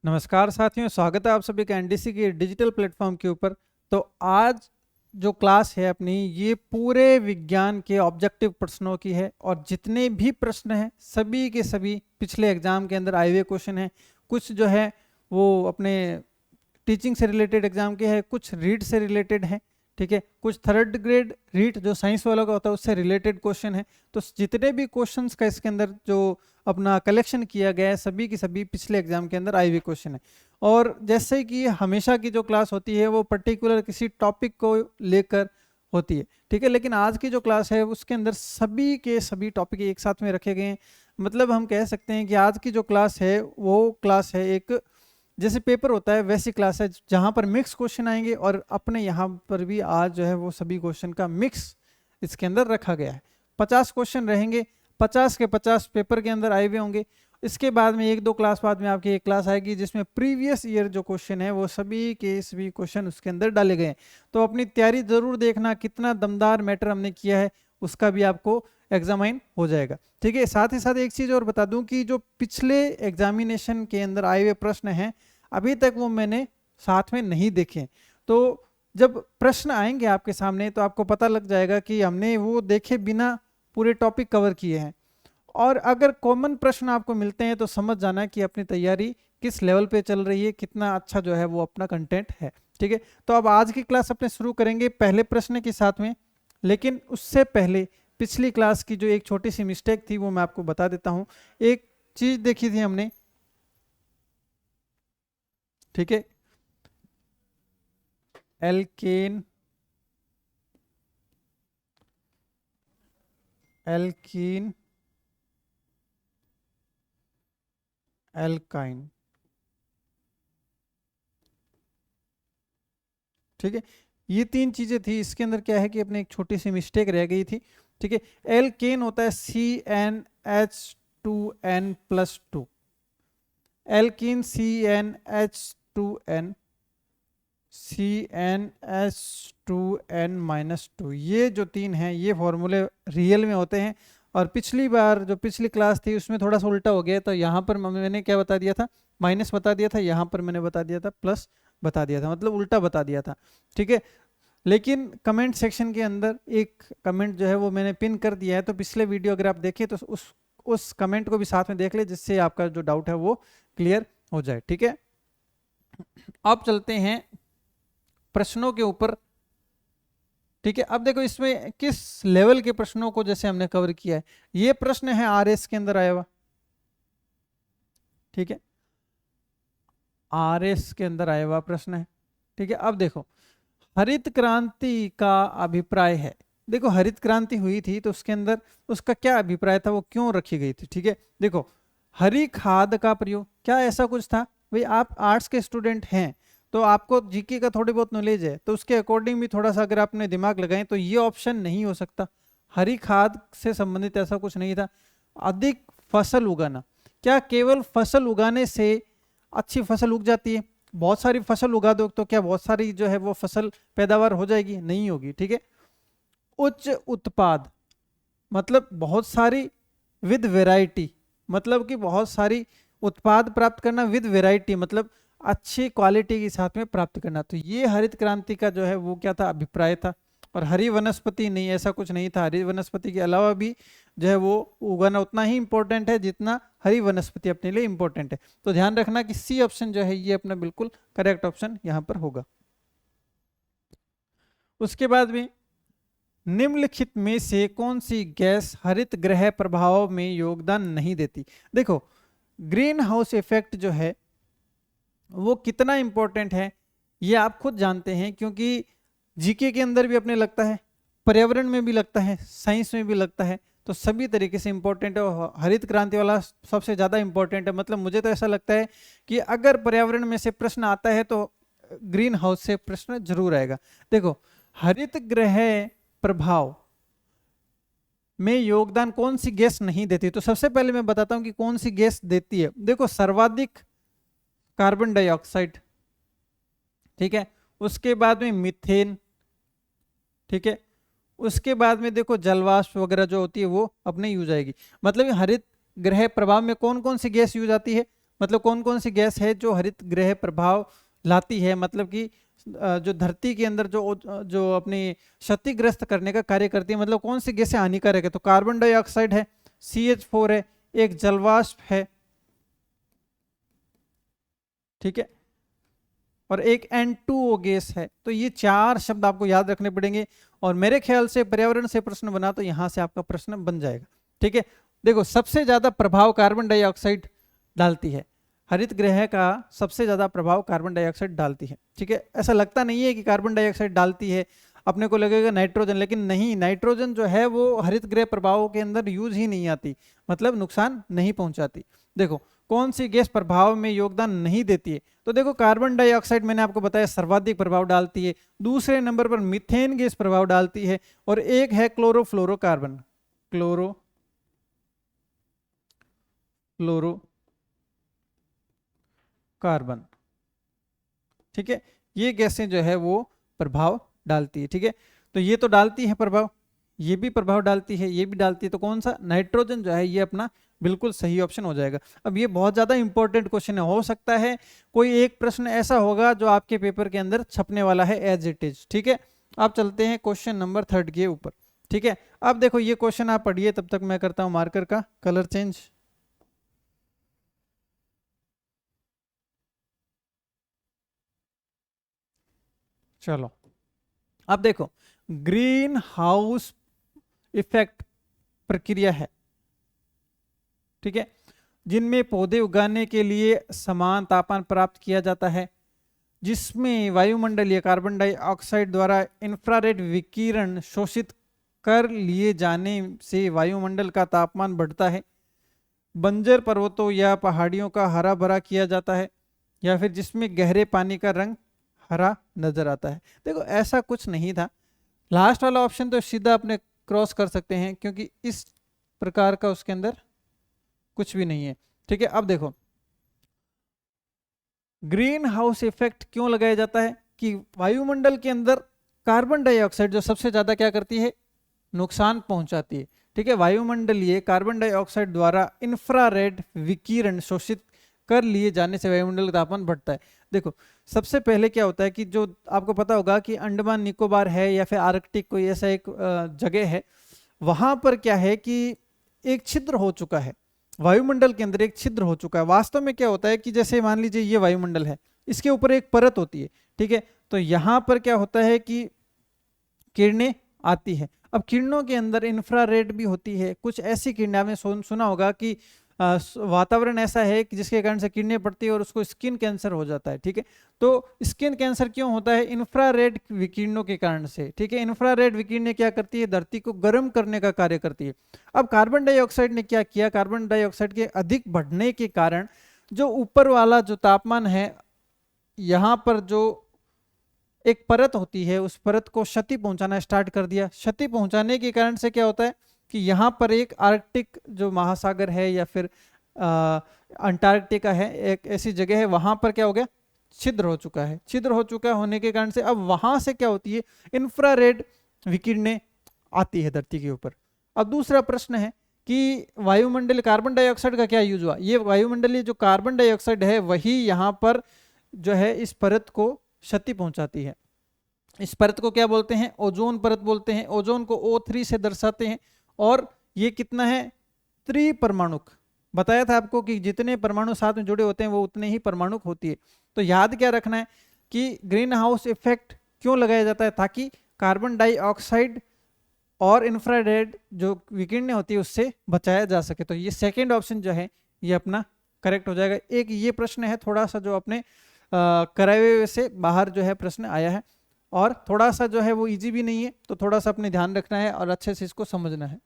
नमस्कार साथियों, स्वागत है आप सभी का एनडीसी के डिजिटल प्लेटफॉर्म के ऊपर। तो आज जो क्लास है अपनी, ये पूरे विज्ञान के ऑब्जेक्टिव प्रश्नों की है और जितने भी प्रश्न हैं सभी के सभी पिछले एग्जाम के अंदर आए हुए क्वेश्चन हैं। कुछ जो है वो अपने टीचिंग से रिलेटेड एग्जाम के हैं, कुछ रीड से रिलेटेड हैं, ठीक है, कुछ थर्ड ग्रेड रीड जो साइंस वाला का होता है उससे रिलेटेड क्वेश्चन है। तो जितने भी क्वेश्चंस का इसके अंदर जो अपना कलेक्शन किया गया है सभी की सभी पिछले एग्जाम के अंदर आए हुए क्वेश्चन है। और जैसे कि हमेशा की जो क्लास होती है वो पर्टिकुलर किसी टॉपिक को लेकर होती है, ठीक है, लेकिन आज की जो क्लास है उसके अंदर सभी के सभी टॉपिक एक साथ में रखे गए हैं। मतलब हम कह सकते हैं कि आज की जो क्लास है वो क्लास है एक जैसे पेपर होता है वैसी क्लास है जहां पर मिक्स क्वेश्चन आएंगे और अपने यहाँ पर भी आज जो है वो सभी क्वेश्चन का मिक्स इसके अंदर रखा गया है। 50 क्वेश्चन रहेंगे, 50 के 50 पेपर के अंदर आए हुए होंगे। इसके बाद में एक दो क्लास बाद में आपकी एक क्लास आएगी जिसमें प्रीवियस ईयर जो क्वेश्चन है वो सभी के सभी क्वेश्चन उसके अंदर डाले गए हैं। तो अपनी तैयारी जरूर देखना, कितना दमदार मैटर हमने किया है उसका भी आपको एग्जामाइन हो जाएगा, ठीक है। साथ ही साथ एक चीज और बता दूं कि जो पिछले एग्जामिनेशन के अंदर आए हुए प्रश्न हैं अभी तक वो मैंने साथ में नहीं देखे। तो जब प्रश्न आएंगे आपके सामने तो आपको पता लग जाएगा कि हमने वो देखे बिना पूरे टॉपिक कवर किए हैं। और अगर कॉमन प्रश्न आपको मिलते हैं तो समझ जाना कि अपनी तैयारी किस लेवल पे चल रही है, कितना अच्छा जो है वो अपना कंटेंट है, ठीक है। तो अब आज की क्लास अपने शुरू करेंगे पहले प्रश्न के साथ में, लेकिन उससे पहले पिछली क्लास की जो एक छोटी सी मिस्टेक थी वो मैं आपको बता देता हूं। एक चीज देखी थी हमने, ठीक है, एल्केन, एल्कीन, एल्काइन, ठीक है। ये तीन चीजें थी, इसके अंदर क्या है कि अपने एक छोटी सी मिस्टेक रह गई थी, ठीक है। एल्केन होता है CnH2n+2, एल्कीन CnH2n, CnH2n-2, ये जो तीन हैं ये फॉर्मूले रियल में होते हैं। और पिछली बार जो पिछली क्लास थी उसमें थोड़ा सा उल्टा हो गया, तो यहाँ पर मैंने क्या बता दिया था, माइनस बता दिया था, यहाँ पर मैंने बता दिया था प्लस बता दिया था, मतलब उल्टा बता दिया था, ठीक है। लेकिन कमेंट सेक्शन के अंदर एक कमेंट जो है वो मैंने पिन कर दिया है, तो पिछले वीडियो अगर आप देखें तो उस कमेंट को भी साथ में देख ले जिससे आपका जो डाउट है वो क्लियर हो जाए, ठीक है। अब चलते हैं प्रश्नों के ऊपर, ठीक है। अब देखो इसमें किस लेवल के प्रश्नों को जैसे हमने कवर किया है, ये प्रश्न है आरएस के अंदर आया हुआ, ठीक है, आरएस के अंदर आया हुआ प्रश्न है, ठीक है। अब देखो हरित क्रांति का अभिप्राय है, देखो हरित क्रांति हुई थी तो उसके अंदर उसका क्या अभिप्राय था, वो क्यों रखी गई थी, ठीक है। देखो हरी खाद का प्रयोग, क्या ऐसा कुछ था भाई, आप आर्ट्स के स्टूडेंट हैं तो आपको जीके का थोड़ी बहुत नॉलेज है, तो उसके अकॉर्डिंग भी थोड़ा सा अगर आपने दिमाग लगाएं तो ये ऑप्शन नहीं हो सकता। हरी खाद से संबंधित ऐसा कुछ नहीं था। अधिक फसल उगाना, क्या केवल फसल उगाने से अच्छी फसल उग जाती है? बहुत सारी फसल उगा दो तो क्या बहुत सारी जो है वो फसल पैदावार हो जाएगी? नहीं होगी, ठीक है। उच्च उत्पाद मतलब बहुत सारी विद वैरायटी, मतलब कि बहुत सारी उत्पाद प्राप्त करना, विद वैरायटी मतलब अच्छी क्वालिटी के साथ में प्राप्त करना। तो ये हरित क्रांति का जो है वो क्या था, अभिप्राय था। और हरी वनस्पति नहीं, ऐसा कुछ नहीं था। हरी वनस्पति के अलावा भी जो है वो उगाना उतना ही इंपॉर्टेंट है जितना हरी वनस्पति अपने लिए इंपॉर्टेंट है। तो ध्यान रखना कि सी ऑप्शन जो है ये अपना बिल्कुल करेक्ट ऑप्शन यहाँ पर होगा। उसके बाद में निम्नलिखित में से कौन सी गैस हरित गृह प्रभाव में योगदान नहीं देती? देखो ग्रीन हाउस इफेक्ट जो है वो कितना इंपॉर्टेंट है ये आप खुद जानते हैं, क्योंकि जीके के अंदर भी अपने लगता है, पर्यावरण में भी लगता है, साइंस में भी लगता है, तो सभी तरीके से इंपॉर्टेंट है। और हरित क्रांति वाला सबसे ज्यादा इंपॉर्टेंट है। मतलब मुझे तो ऐसा लगता है कि अगर पर्यावरण में से प्रश्न आता है तो ग्रीन हाउस से प्रश्न जरूर आएगा। देखो हरित गृह प्रभाव में योगदान कौन सी गैस नहीं देती, तो सबसे पहले मैं बताता हूं कि कौन सी गैस देती है। देखो सर्वाधिक कार्बन डाइऑक्साइड, ठीक है, उसके बाद में मीथेन, ठीक है, उसके बाद में देखो जलवाष्प वगैरह जो होती है वो अपने यूज आएगी। मतलब हरित गृह प्रभाव में कौन कौन सी गैस यूज आती है, मतलब कौन कौन सी गैस है जो हरित गृह प्रभाव लाती है, मतलब कि जो धरती के अंदर जो जो अपनी क्षतिग्रस्त करने का कार्य करती है, मतलब कौन सी गैसें हानिकारक है। तो कार्बन डाइऑक्साइड है, CH4 है, एक जलवाष्प है, ठीक है, और एक N2O गैस है। तो ये 4 शब्द आपको याद रखने पड़ेंगे और मेरे ख्याल से पर्यावरण से प्रश्न बना तो यहां से आपका प्रश्न बन जाएगा, ठीक है। देखो सबसे ज्यादा प्रभाव कार्बन डाइऑक्साइड डालती है, हरित गृह का सबसे ज्यादा प्रभाव कार्बन डाइऑक्साइड डालती है, ठीक है। ऐसा लगता नहीं है कि कार्बन डाइऑक्साइड डालती है, अपने को लगेगा नाइट्रोजन, लेकिन नहीं, नाइट्रोजन जो है वो हरित गृह प्रभावों के अंदर यूज ही नहीं आती, मतलब नुकसान नहीं पहुंचाती। देखो कौन सी गैस प्रभाव में योगदान नहीं देती है, तो देखो कार्बन डाइऑक्साइड मैंने आपको बताया सर्वाधिक प्रभाव डालती है, दूसरे नंबर पर मीथेन गैस प्रभाव डालती है, और एक है क्लोरोफ्लोरोकार्बन, क्लोरोफ्लोरोकार्बन, ठीक है। ये गैसें जो है वो प्रभाव डालती है, ठीक है। तो ये तो डालती है प्रभाव, ये भी प्रभाव डालती है, ये भी डालती है, तो कौन सा, नाइट्रोजन जो है ये अपना बिल्कुल सही ऑप्शन हो जाएगा। अब ये बहुत ज्यादा इंपॉर्टेंट क्वेश्चन है, हो सकता है कोई एक प्रश्न ऐसा होगा जो आपके पेपर के अंदर छपने वाला है एज इट इज, ठीक है। आप चलते हैं क्वेश्चन नंबर 3 के ऊपर, ठीक है। अब देखो ये क्वेश्चन आप पढ़िए, तब तक मैं करता हूं मार्कर का कलर चेंज। चलो अब देखो, ग्रीन हाउस इफेक्ट प्रक्रिया है, ठीक है, जिनमें पौधे उगाने के लिए समान तापमान प्राप्त किया जाता है, जिसमें वायुमंडलीय कार्बन डाइऑक्साइड द्वारा इंफ्रारेड विकिरण शोषित कर लिए जाने से वायुमंडल का तापमान बढ़ता है, बंजर पर्वतों या पहाड़ियों का हरा भरा किया जाता है, या फिर जिसमें गहरे पानी का रंग हरा नजर आता है। देखो ऐसा कुछ नहीं था, लास्ट वाला ऑप्शन तो सीधा अपने क्रॉस कर सकते हैं, क्योंकि इस प्रकार का उसके अंदर कुछ भी नहीं है, ठीक है। अब देखो ग्रीन हाउस इफेक्ट क्यों लगाया जाता है, कि वायुमंडल के अंदर कार्बन डाइऑक्साइड जो सबसे ज्यादा क्या करती है, नुकसान पहुंचाती है, ठीक है। वायुमंडलीय कार्बन डाइऑक्साइड द्वारा इंफ्रारेड विकिरण शोषित कर लिए जाने से वायुमंडल का तापमान बढ़ता है। देखो सबसे पहले क्या होता है कि जो आपको पता होगा कि अंडमान निकोबार है या फिर आर्कटिक कोई ऐसा एक जगह है, वहां पर क्या है कि एक छिद्र हो चुका है, वायुमंडल के अंदर एक छिद्र हो चुका है। वास्तव में क्या होता है कि जैसे मान लीजिए ये वायुमंडल है, इसके ऊपर एक परत होती है, ठीक है। तो यहां पर क्या होता है कि किरणें आती है, अब किरणों के अंदर इंफ्रारेड भी होती है, कुछ ऐसी किरणें आपने सुना होगा कि वातावरण ऐसा है कि जिसके कारण से किरणें पड़ती है और उसको स्किन कैंसर हो जाता है, ठीक है। तो स्किन कैंसर क्यों होता है, इंफ्रारेड विकिरणों के कारण से, ठीक है। इंफ्रारेड विकिरणें क्या करती है, धरती को गर्म करने का कार्य करती है। अब कार्बन डाइऑक्साइड ने क्या किया, कार्बन डाइऑक्साइड के अधिक बढ़ने के कारण जो ऊपर वाला जो तापमान है, यहाँ पर जो एक परत होती है, उस परत को क्षति पहुंचाना स्टार्ट कर दिया। क्षति पहुंचाने के कारण से क्या होता है कि यहाँ पर एक आर्कटिक जो महासागर है या फिर अंटार्कटिका है, एक ऐसी जगह है, वहां पर क्या हो गया, छिद्र हो चुका है। छिद्र हो चुका होने के कारण से अब वहां से क्या होती है, इंफ्रारेड विकिरणें आती है धरती के ऊपर। अब दूसरा प्रश्न है कि वायुमंडलीय कार्बन डाइऑक्साइड का क्या यूज हुआ, ये वायुमंडलीय जो कार्बन डाइऑक्साइड है वही यहाँ पर जो है इस परत को क्षति पहुंचाती है। इस परत को क्या बोलते हैं, ओजोन परत बोलते हैं। ओजोन को O3 से दर्शाते हैं, और ये कितना है, त्रिपरमाणुक। बताया था आपको कि जितने परमाणु साथ में जुड़े होते हैं वो उतने ही परमाणुक होती है। तो याद क्या रखना है कि ग्रीन हाउस इफेक्ट क्यों लगाया जाता है, ताकि कार्बन डाइऑक्साइड और इंफ्रारेड जो विकिरणें होती है उससे बचाया जा सके। तो ये सेकेंड ऑप्शन जो है ये अपना करेक्ट हो जाएगा। एक ये प्रश्न है थोड़ा सा जो अपने कराए हुए से बाहर जो है प्रश्न आया है, और थोड़ा सा जो है वो इजी भी नहीं है, तो थोड़ा सा अपने ध्यान रखना है और अच्छे से इसको समझना है,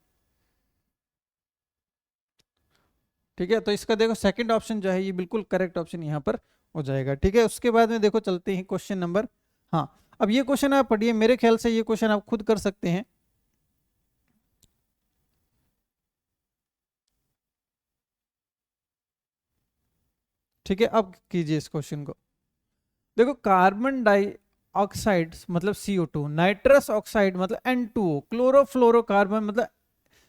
ठीक है। तो इसका देखो सेकंड ऑप्शन जो है ये बिल्कुल करेक्ट ऑप्शन यहाँ पर हो जाएगा, ठीक है। उसके बाद में देखो चलते हैं क्वेश्चन नंबर, हाँ अब ये क्वेश्चन आप पढ़िए, मेरे ख्याल से ये क्वेश्चन आप खुद कर सकते हैं, ठीक है। अब कीजिए इस क्वेश्चन को। देखो कार्बन डाइऑक्साइड मतलब CO2, नाइट्रस ऑक्साइड मतलब N2O, क्लोरोफ्लोरोकार्बन मतलब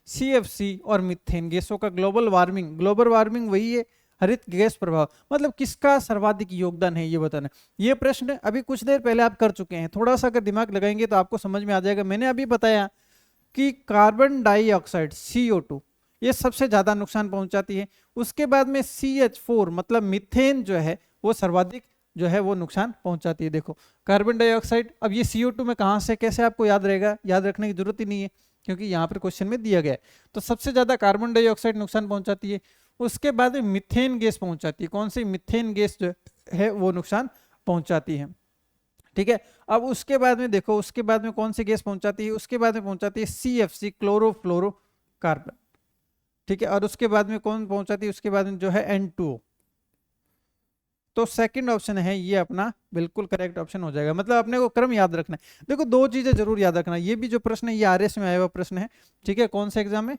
CFC, और मीथेन गैसों का ग्लोबल वार्मिंग वही है, हरित गैस प्रभाव, मतलब किसका सर्वाधिक योगदान है ये बताना। ये प्रश्न अभी कुछ देर पहले आप कर चुके हैं, थोड़ा सा अगर दिमाग लगाएंगे तो आपको समझ में आ जाएगा। मैंने अभी बताया कि कार्बन डाइऑक्साइड CO2 ये सबसे ज्यादा नुकसान पहुंचाती है, उसके बाद में CH4 मतलब मीथेन जो है वो सर्वाधिक जो है वो नुकसान पहुंचाती है। देखो कार्बन डाइऑक्साइड, अब ये CO2 में कहां से कैसे आपको याद रहेगा, याद रखने की जरूरत ही नहीं है क्योंकि यहाँ पर क्वेश्चन में दिया गया है। तो सबसे ज्यादा कार्बन डाइऑक्साइड नुकसान पहुंचाती है, उसके बाद में मीथेन गैस पहुंचाती है। कौन सी? मीथेन गैस जो है वो नुकसान पहुंचाती है, ठीक है। अब उसके बाद में देखो, उसके बाद में कौन सी गैस पहुंचाती है, उसके बाद में पहुंचाती है CFC क्लोरोफ्लोरोकार्बन, ठीक है। और उसके बाद में कौन पहुंचाती है, उसके बाद में जो है N2O। तो सेकंड ऑप्शन है ये अपना बिल्कुल करेक्ट ऑप्शन हो जाएगा। मतलब अपने को क्रम याद रखना है। देखो दो चीजें जरूर याद रखना, ये भी जो प्रश्न है ये RS में आया हुआ प्रश्न है, ठीक है। कौन से एग्जाम में?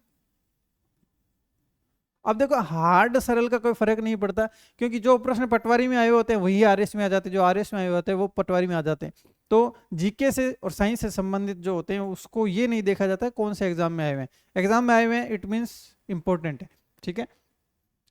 अब देखो हार्ड सरल का कोई फर्क नहीं पड़ता, क्योंकि जो प्रश्न पटवारी में आए हुए होते हैं वही RS में आ जाते हैं, जो RS में आए हुए होते हैं वो पटवारी में आ जाते हैं। तो जीके से और साइंस से संबंधित जो होते हैं उसको ये नहीं देखा जाता है कौन से एग्जाम में आए हुए हैं। एग्जाम में आए हुए हैं इट मीन्स इंपॉर्टेंट है, ठीक है।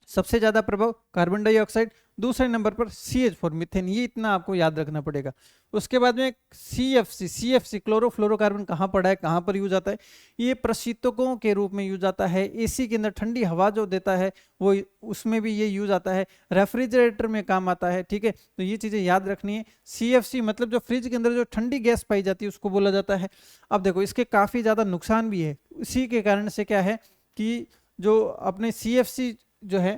सबसे ज्यादा प्रभाव कार्बन डाइऑक्साइड, दूसरे नंबर पर CH4 मीथेन, ये इतना आपको याद रखना पड़ेगा। उसके बाद में CFC क्लोरोफ्लोरोकार्बन कहाँ पड़ा है, कहाँ पर यूज आता है? ये प्रशीतकों के रूप में यूज आता है, AC के अंदर ठंडी हवा जो देता है वो उसमें भी ये यूज आता है, रेफ्रिजरेटर में काम आता है, ठीक है। तो ये चीजें याद रखनी है। CFC मतलब जो फ्रिज के अंदर जो ठंडी गैस पाई जाती है उसको बोला जाता है। अब देखो इसके काफी ज्यादा नुकसान भी है, इसी के कारण से क्या है कि जो अपने CFC जो है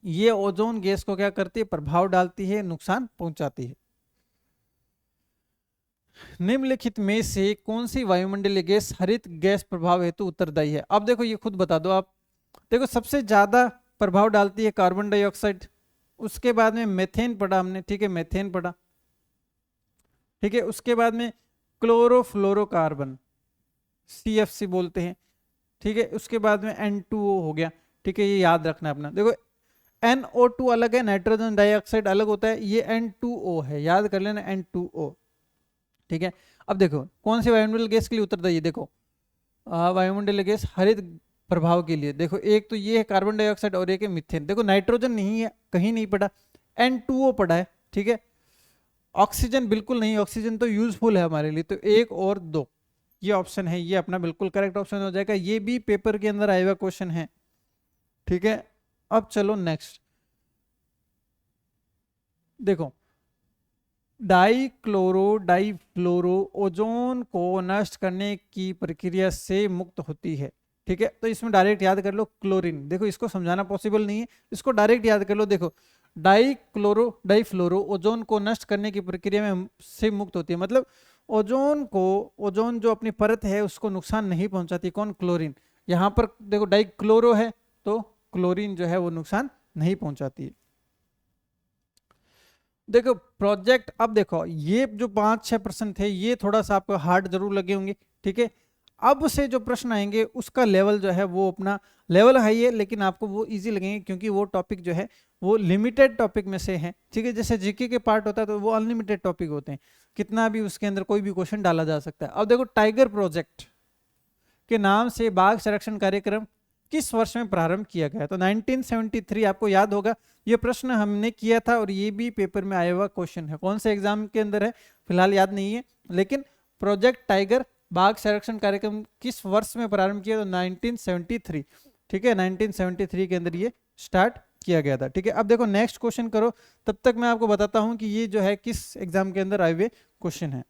ये ओजोन गैस को क्या करती है, प्रभाव डालती है, नुकसान पहुंचाती है। निम्नलिखित में से कौन सी वायुमंडलीय गैस हरित गैस प्रभाव हेतु उत्तरदायी है? अब देखो ये खुद बता दो आप। देखो सबसे ज्यादा प्रभाव डालती है कार्बन डाइऑक्साइड, उसके बाद में मेथेन पढ़ा हमने, ठीक है, मेथेन पढ़ा, ठीक है। उसके बाद में क्लोरोफ्लोरोकार्बन CFC बोलते हैं, ठीक है। उसके बाद में N2O हो गया, ठीक है। ये याद रखना है अपना। देखो NO2 अलग है, नाइट्रोजन डाइऑक्साइड अलग होता है, ये N2O है, याद कर लेना N2O, ठीक है। अब देखो कौन सी वायुमंडलीय गैस के लिए उत्तरदायी है, देखो वायुमंडलीय गैस हरित प्रभाव के लिए। देखो एक तो ये है कार्बन डाइऑक्साइड और एक है मीथेन। देखो नाइट्रोजन नहीं है, कहीं नहीं पड़ा, N2O पड़ा है, ठीक है। ऑक्सीजन बिल्कुल नहीं, ऑक्सीजन तो यूजफुल है हमारे लिए। तो 1 और 2 ये ऑप्शन है, ये अपना बिल्कुल करेक्ट ऑप्शन हो जाएगा। ये भी पेपर के अंदर आया हुआ क्वेश्चन है, ठीक है। अब चलो नेक्स्ट देखो, डाइफ्लोरो ओजोन को नष्ट करने की प्रक्रिया से मुक्त होती है, ठीक है। तो इसमें डायरेक्ट याद कर लो क्लोरीन, देखो इसको समझाना पॉसिबल नहीं है, इसको डायरेक्ट याद कर लो। देखो डाइफ्लोरो ओजोन को नष्ट करने की प्रक्रिया में से मुक्त होती है, मतलब ओजोन जो अपनी परत है उसको नुकसान नहीं पहुंचाती। कौन? क्लोरीन। यहां पर देखो डाइक्लोरो है तो क्लोरीन जो है वो नुकसान नहीं पहुंचाती है। देखो प्रोजेक्ट, अब देखो ये जो 5-6% थे ये थोड़ा सा आपको हार्ड जरूर लगे होंगे, ठीक है। अब से जो प्रश्न आएंगे उसका लेवल जो है वो अपना लेवल हाई है, लेकिन आपको वो इजी लगेंगे क्योंकि वो टॉपिक जो है वो लिमिटेड टॉपिक में से है, ठीक है। जैसे जीके के पार्ट होता है तो वो अनलिमिटेड टॉपिक होते हैं, कितना भी उसके अंदर कोई भी क्वेश्चन डाला जा सकता है। अब देखो टाइगर प्रोजेक्ट के नाम से बाघ संरक्षण कार्यक्रम किस वर्ष में प्रारंभ किया गया? तो 1973 आपको याद होगा, ये प्रश्न हमने किया था और ये भी पेपर में आया हुआ क्वेश्चन है। कौन से एग्जाम के अंदर है फिलहाल याद नहीं है, लेकिन प्रोजेक्ट टाइगर बाघ संरक्षण कार्यक्रम किस वर्ष में प्रारंभ किया? तो 1973, ठीक है, 1973 के अंदर ये स्टार्ट किया गया था, ठीक है। अब देखो नेक्स्ट क्वेश्चन करो, तब तक मैं आपको बताता हूं कि ये जो है किस एग्जाम के अंदर आए हुए क्वेश्चन है।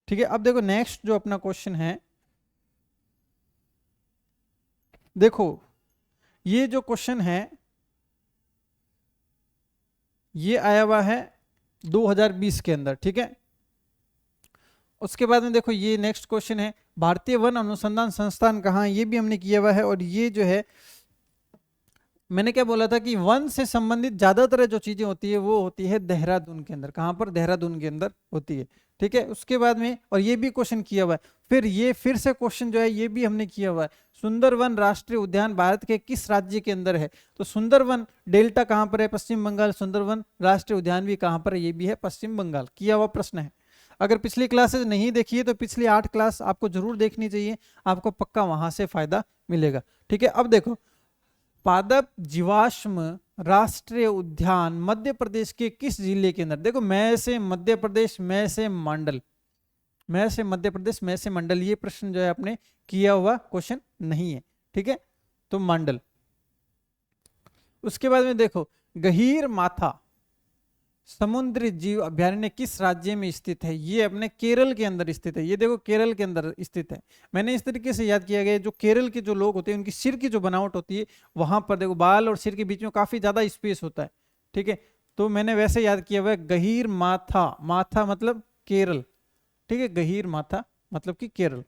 ठीक है, अब देखो नेक्स्ट जो अपना क्वेश्चन है, देखो ये जो क्वेश्चन है ये आया हुआ है 2020 के अंदर, ठीक है। उसके बाद में देखो ये नेक्स्ट क्वेश्चन है, भारतीय वन अनुसंधान संस्थान कहाँ? ये भी हमने किया हुआ है। और ये जो है मैंने क्या बोला था कि वन से संबंधित ज्यादातर जो चीजें होती है वो होती है देहरादून के अंदर। कहां पर? देहरादून के अंदर होती है, ठीक है। उसके बाद में और ये भी क्वेश्चन किया हुआ है, फिर ये फिर से क्वेश्चन जो है ये भी हमने किया हुआ है, सुंदरवन राष्ट्रीय उद्यान भारत के किस राज्य के अंदर है? तो सुंदरवन डेल्टा कहां पर है? पश्चिम बंगाल। सुंदरवन राष्ट्रीय उद्यान भी कहां पर है? ये भी है पश्चिम बंगाल। किया हुआ प्रश्न है। अगर पिछली क्लासेज नहीं देखी है तो पिछली 8 क्लास आपको जरूर देखनी चाहिए, आपको पक्का वहां से फायदा मिलेगा। ठीक है, अब देखो पादप जीवाश्म राष्ट्रीय उद्यान मध्य प्रदेश के किस जिले के अंदर, देखो मैं से मध्य प्रदेश, मैं से मंडल, मैं से मध्य प्रदेश, मैं से मंडल, ये प्रश्न जो है आपने किया हुआ क्वेश्चन नहीं है। ठीक है, तो मंडल। उसके बाद में देखो गहीर माथा समुद्री जीव अभयारण्य किस राज्य में स्थित है, ये अपने केरल के अंदर स्थित है। ये देखो केरल के अंदर स्थित है। मैंने इस तरीके से याद किया गया, जो केरल के जो लोग होते हैं उनकी सिर की जो बनावट होती है, वहां पर देखो बाल और सिर के बीच में काफी ज्यादा स्पेस होता है। ठीक है, तो मैंने वैसे याद किया हुआ है गहीर माथा, माथा मतलब केरल। ठीक है, गहीर माथा मतलब कि केरल।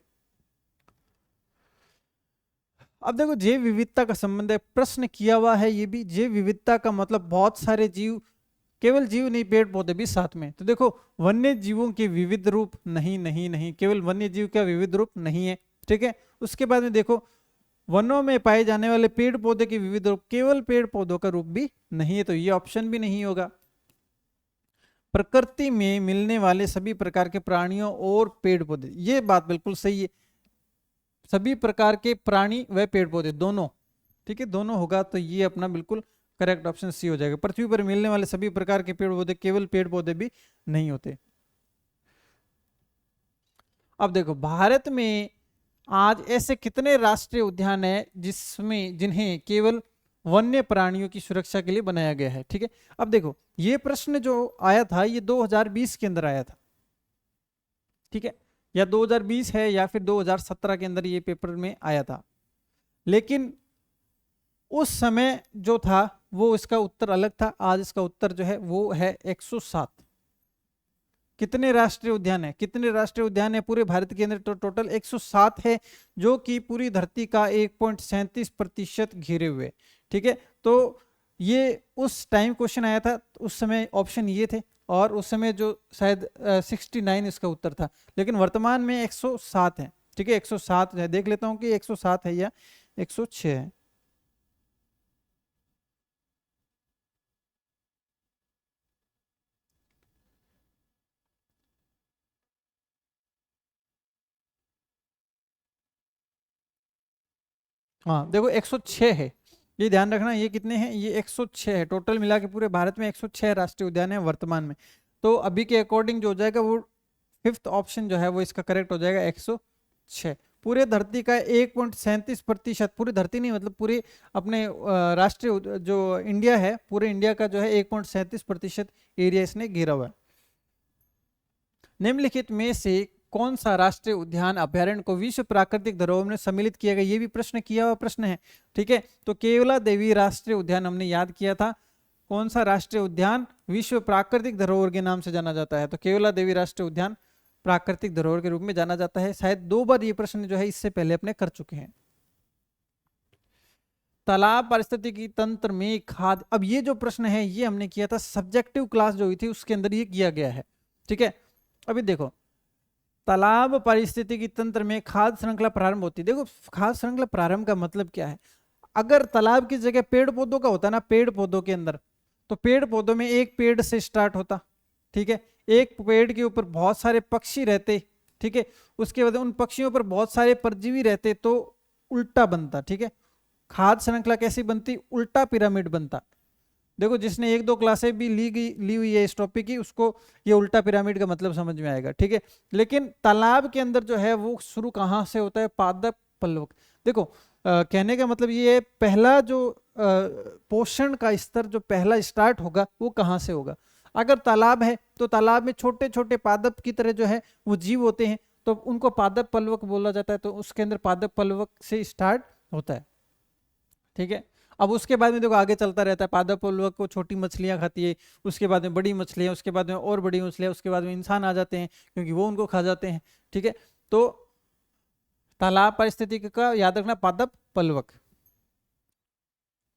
अब देखो जैव विविधता का संबंध है, प्रश्न किया हुआ है ये भी। जैव विविधता का मतलब बहुत सारे जीव, केवल जीव नहीं, पेड़ पौधे भी साथ में। तो देखो वन्य जीवों के विविध रूप, नहीं नहीं नहीं, केवल वन्य जीव का विविध रूप नहीं है। ठीक है, उसके बाद में देखो वनों में पाए जाने वाले पेड़ पौधे के विविध रूप, केवल पेड़ पौधों का रूप भी नहीं है, तो ये ऑप्शन भी नहीं होगा। प्रकृति में मिलने वाले सभी प्रकार के प्राणियों और पेड़ पौधे, ये बात बिल्कुल सही है, सभी प्रकार के प्राणी व पेड़ पौधे दोनों। ठीक है, दोनों होगा तो ये अपना बिल्कुल करेक्ट ऑप्शन सी हो जाएगा। पृथ्वी पर मिलने वाले सभी प्रकार के पेड़ पौधे, केवल पेड़ पौधे भी नहीं होते। अब देखो भारत में आज ऐसे कितने राष्ट्रीय उद्यान है जिसमें जिन्हें केवल वन्य प्राणियों की सुरक्षा के लिए बनाया गया है। ठीक है, अब देखो ये प्रश्न जो आया था ये 2020 के अंदर आया था। ठीक है, या 2020 है या फिर 2017 के अंदर ये पेपर में आया था, लेकिन उस समय जो था वो इसका उत्तर अलग था। आज इसका उत्तर जो है वो है 107। कितने राष्ट्रीय उद्यान है, कितने राष्ट्रीय उद्यान है पूरे भारत के अंदर, तो टोटल 107 है, जो कि पूरी धरती का 1.37% घेरे हुए। ठीक है, तो ये उस टाइम क्वेश्चन आया था, उस समय ऑप्शन ये थे, और उस समय जो शायद 69 इसका उत्तर था, लेकिन वर्तमान में 107 है। ठीक है, 107 है, देख लेता हूं कि 107 है या 106 है। हाँ देखो 106 है, ये ध्यान रखना। ये कितने हैं, ये 106 है, टोटल मिला के पूरे भारत में 106 राष्ट्रीय उद्यान है वर्तमान में। तो अभी के अकॉर्डिंग जो हो जाएगा वो फिफ्थ ऑप्शन जो है वो इसका करेक्ट हो जाएगा, 106। पूरे धरती का 1.37%, पूरी धरती नहीं मतलब पूरे अपने राष्ट्रीय जो इंडिया है, पूरे इंडिया का जो है 1.37% एरिया इसने घेरा हुआ है। निम्नलिखित में से कौन सा राष्ट्रीय उद्यान अभ्यारण्य को विश्व प्राकृतिक धरोहर में सम्मिलित किया गया, ये भी प्रश्न किया हुआ प्रश्न है। ठीक है, तो केवला देवी राष्ट्रीय उद्यान हमने याद किया था। कौन सा राष्ट्रीय उद्यान विश्व प्राकृतिक धरोहर के नाम से जाना जाता है, तो केवला देवी राष्ट्रीय उद्यान प्राकृतिक धरोहर के रूप में जाना जाता है। शायद 2 बार ये प्रश्न जो है इससे पहले अपने कर चुके हैं। तालाब पारिस्थितिकी तंत्र में खाद, अब ये जो प्रश्न है ये हमने किया था सब्जेक्टिव क्लास जो हुई थी उसके अंदर ये किया गया है। ठीक है, अभी देखो तालाब पारिस्थितिकी तंत्र में खाद्य श्रृंखला प्रारंभ होती है। देखो खाद्य श्रृंखला प्रारंभ का मतलब क्या है, अगर तालाब की जगह पेड़ पौधों का होता ना, पेड़ पौधों के अंदर, तो पेड़ पौधों में एक पेड़ से स्टार्ट होता। ठीक है, एक पेड़ के ऊपर बहुत सारे पक्षी रहते। ठीक है, उसके बाद उन पक्षियों पर बहुत सारे परजीवी रहते, तो उल्टा बनता। ठीक है, खाद्य श्रृंखला कैसी बनती, उल्टा पिरामिड बनता। देखो जिसने 1-2 क्लासें भी ली हुई है इस टॉपिक की, उसको ये उल्टा पिरामिड का मतलब समझ में आएगा। ठीक है, लेकिन तालाब के अंदर जो है वो शुरू कहाँ से होता है, पादप पल्लवक। देखो कहने का मतलब ये है, पहला जो पोषण का स्तर जो पहला स्टार्ट होगा वो कहाँ से होगा। अगर तालाब है तो तालाब में छोटे छोटे पादप की तरह जो है वो जीव होते हैं, तो उनको पादप पल्लवक बोला जाता है, तो उसके अंदर पादप पल्लवक से स्टार्ट होता है। ठीक है, अब उसके बाद में देखो आगे चलता रहता है, पादप पल्लवक को छोटी मछलियां खाती है, उसके बाद में बड़ी मछलियां, उसके बाद में और बड़ी मछलियां, उसके बाद में इंसान आ जाते हैं क्योंकि वो उनको खा जाते हैं। ठीक है, तो तालाब पारिस्थितिकी का याद रखना पादप पल्लवक।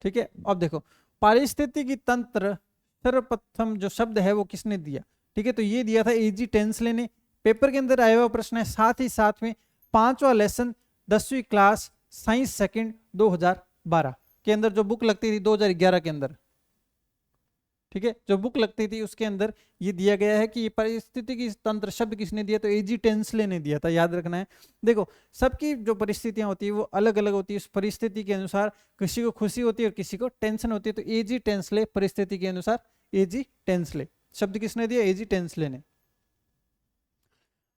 ठीक है, अब देखो पारिस्थितिकी तंत्र सर्वप्रथम जो शब्द है वो किसने दिया। ठीक है, तो ये दिया था एजी टेंसले ने। पेपर के अंदर आया हुआ प्रश्न है, साथ ही साथ में 5वां लेसन 10वीं क्लास साइंस सेकंड 2012 के अंदर जो बुक लगती थी 2011 के अंदर, ठीक है, जो बुक लगती थी उसके अंदर ये दिया गया है कि ये परिस्थितिकी तंत्र शब्द किसने दिया, तो एजी टेंसले ने दिया था, याद रखना है। देखो सबकी जो परिस्थितियां होती है वो अलग अलग होती है, उस परिस्थिति के अनुसार किसी को खुशी होती है और किसी को टेंशन होती है, तो एजी टेंसले परिस्थिति के अनुसार एजी टेंसले शब्द किसने दिया, एजी टेंसले ने।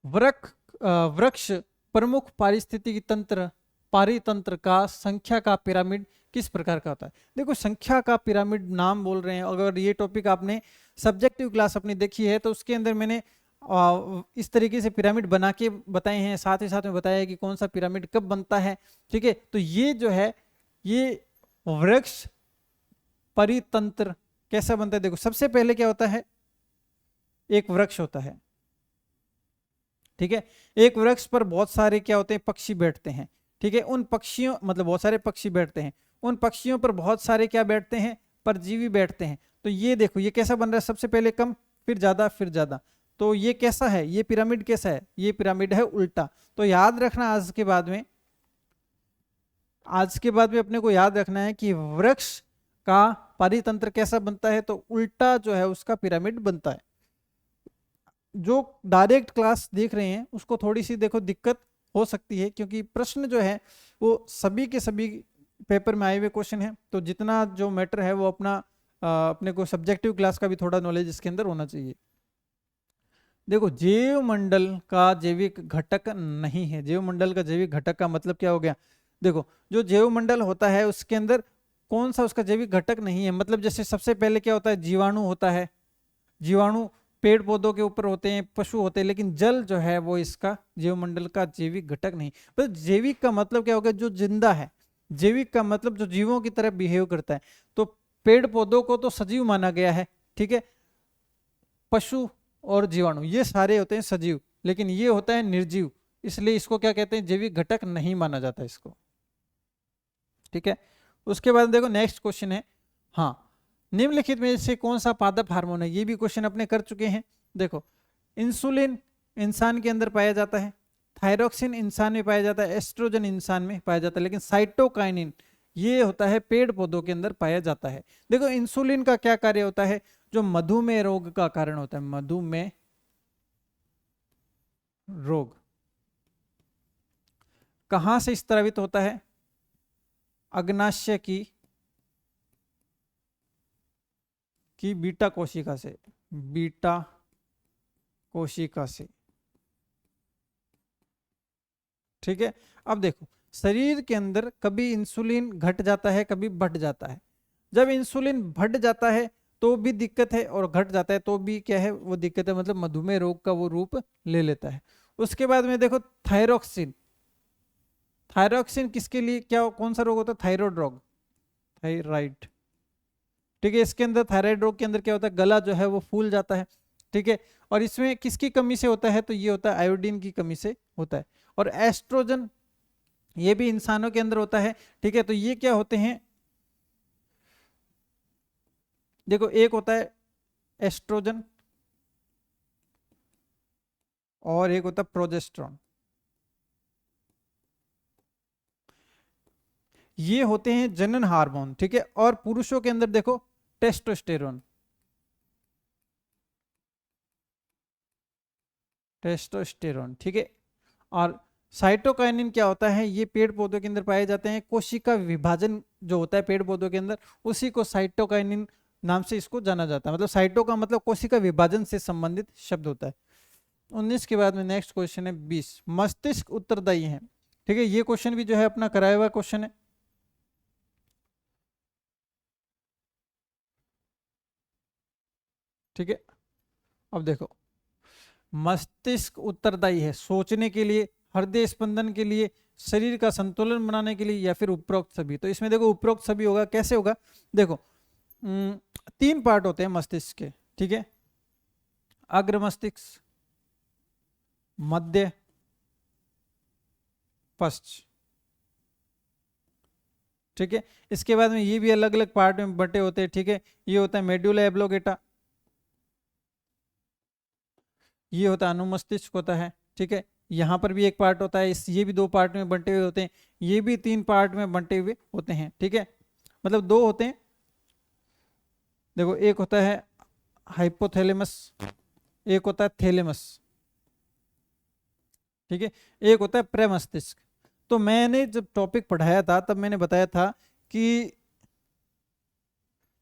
वृक्ष प्रमुख पारिस्थितिकी तंत्र पारितंत्र का संख्या का पिरामिड किस प्रकार का होता है। देखो संख्या का पिरामिड नाम बोल रहे हैं, अगर ये टॉपिक आपने सब्जेक्टिव क्लास अपनी देखी है तो उसके अंदर मैंने इस तरीके से पिरामिड बना के बताए हैं, साथ ही साथ में बताया है कि कौन सा पिरामिड कब बनता है। ठीक है, तो ये जो है ये वृक्ष परितंत्र कैसा बनता है। देखो सबसे पहले क्या होता है, एक वृक्ष होता है, ठीक है, एक वृक्ष पर बहुत सारे क्या होते हैं, पक्षी बैठते हैं। ठीक है, उन पक्षियों मतलब बहुत सारे पक्षी बैठते हैं, उन पक्षियों पर बहुत सारे क्या बैठते हैं, परजीवी बैठते हैं। तो ये देखो ये कैसा बन रहा है, सबसे पहले कम फिर ज्यादा फिर ज्यादा। तो ये कैसा है, ये पिरामिड कैसा है, ये पिरामिड है उल्टा। तो याद रखना आज के बाद में अपने को याद रखना है कि वृक्ष का परितंत्र कैसा बनता है, तो उल्टा जो है उसका पिरामिड बनता है। जो डायरेक्ट क्लास देख रहे हैं उसको थोड़ी सी देखो दिक्कत हो सकती है, क्योंकि प्रश्न जो है वो सभी के सभी पेपर में आए हुए क्वेश्चन है। तो जितना जो मैटर है वो अपने को सब्जेक्टिव क्लास का भी थोड़ा नॉलेज इसके अंदर होना चाहिए। देखो जैव मंडल का जैविक घटक नहीं है, जैव मंडल का जैविक घटक का मतलब क्या हो गया। देखो जो जैव मंडल होता है उसके अंदर कौन सा उसका जैविक घटक नहीं है, मतलब जैसे सबसे पहले क्या होता है, जीवाणु होता है, जीवाणु पेड़ पौधों के ऊपर होते हैं, पशु होते हैं, लेकिन जल जो है वो इसका जैव मंडल का जैविक घटक नहीं। तो जैविक का मतलब क्या होगा, जो जिंदा है, जैविक का मतलब जो जीवों की तरह बिहेव करता है। तो पेड़ पौधों को तो सजीव माना गया है, ठीक है, पशु और जीवाणु ये सारे होते हैं सजीव, लेकिन ये होता है निर्जीव, इसलिए इसको क्या कहते हैं, जैविक घटक नहीं माना जाता इसको। ठीक है, उसके बाद देखो नेक्स्ट क्वेश्चन है, हाँ निम्नलिखित में से कौन सा पादप हार्मोन है, ये भी क्वेश्चन अपने कर चुके हैं। देखो इंसुलिन इंसान के अंदर पाया जाता है, थायरोक्सिन इंसान में पाया जाता है, एस्ट्रोजन इंसान में पाया जाता है, लेकिन साइटोकाइनिन ये होता है पेड़ पौधों के अंदर पाया जाता है। देखो इंसुलिन का क्या कार्य होता है, जो मधुमेह रोग का कारण होता है, मधुमेह रोग कहां से स्रावित होता है, अग्नाशय की बीटा कोशिका से, बीटा कोशिका से। ठीक है, अब देखो शरीर के अंदर कभी इंसुलिन घट जाता है कभी बढ़ जाता है। जब इंसुलिन बढ़ जाता है तो भी दिक्कत है और घट जाता है तो भी क्या है वो दिक्कत है, मतलब मधुमेह रोग का वो रूप ले लेता है। उसके बाद में देखो थायरोक्सिन, थायरोक्सिन किसके लिए क्या कौन सा रोग होता है, थायराइड रोग, थायराइड। ठीक है, इसके अंदर थायराइड रोग के अंदर क्या होता है, गला जो है वो फूल जाता है। ठीक है, और इसमें किसकी कमी से होता है, तो ये होता है आयोडीन की कमी से होता है। और एस्ट्रोजन ये भी इंसानों के अंदर होता है। ठीक है, तो ये क्या होते हैं, देखो एक होता है एस्ट्रोजन और एक होता है प्रोजेस्टेरॉन, ये होते हैं जनन हार्मोन। ठीक है, और पुरुषों के अंदर देखो टेस्टोस्टेरोन, टेस्टोस्टेरोन। ठीक है, और साइटोकाइनिन क्या होता है, ये पेड़ पौधों के अंदर पाए जाते हैं, कोशिका विभाजन जो होता है पेड़ पौधों के अंदर उसी को साइटोकाइनिन नाम से इसको जाना जाता है। मतलब साइटो का मतलब कोशिका विभाजन से संबंधित शब्द होता है। 19 के बाद में नेक्स्ट क्वेश्चन है 20, मस्तिष्क उत्तरदायी है। ठीक है, ये क्वेश्चन भी जो है अपना कराया हुआ क्वेश्चन है। ठीक है, अब देखो मस्तिष्क उत्तरदायी है सोचने के लिए, हृदय स्पंदन के लिए, शरीर का संतुलन बनाने के लिए, या फिर उपरोक्त सभी। तो इसमें देखो उपरोक्त सभी होगा, कैसे होगा, देखो 3 पार्ट होते हैं मस्तिष्क के। ठीक है, अग्र मस्तिष्क, मध्य, पश्च। ठीक है, इसके बाद में ये भी अलग अलग पार्ट में बटे होते हैं। ठीक है, ये होता है मेड्यूला एब्लोगेटा, ये होता है अनुमस्तिष्क होता है। ठीक है, यहाँ पर भी एक पार्ट होता है, ये भी 2 पार्ट में बंटे हुए होते हैं, ये भी 3 पार्ट में बंटे हुए होते हैं। ठीक है, मतलब 2 होते हैं, देखो एक होता है हाइपोथैलेमस, एक होता है थैलेमस, ठीक है, एक होता है प्रमस्तिष्क। तो मैंने जब टॉपिक पढ़ाया था तब मैंने बताया था कि,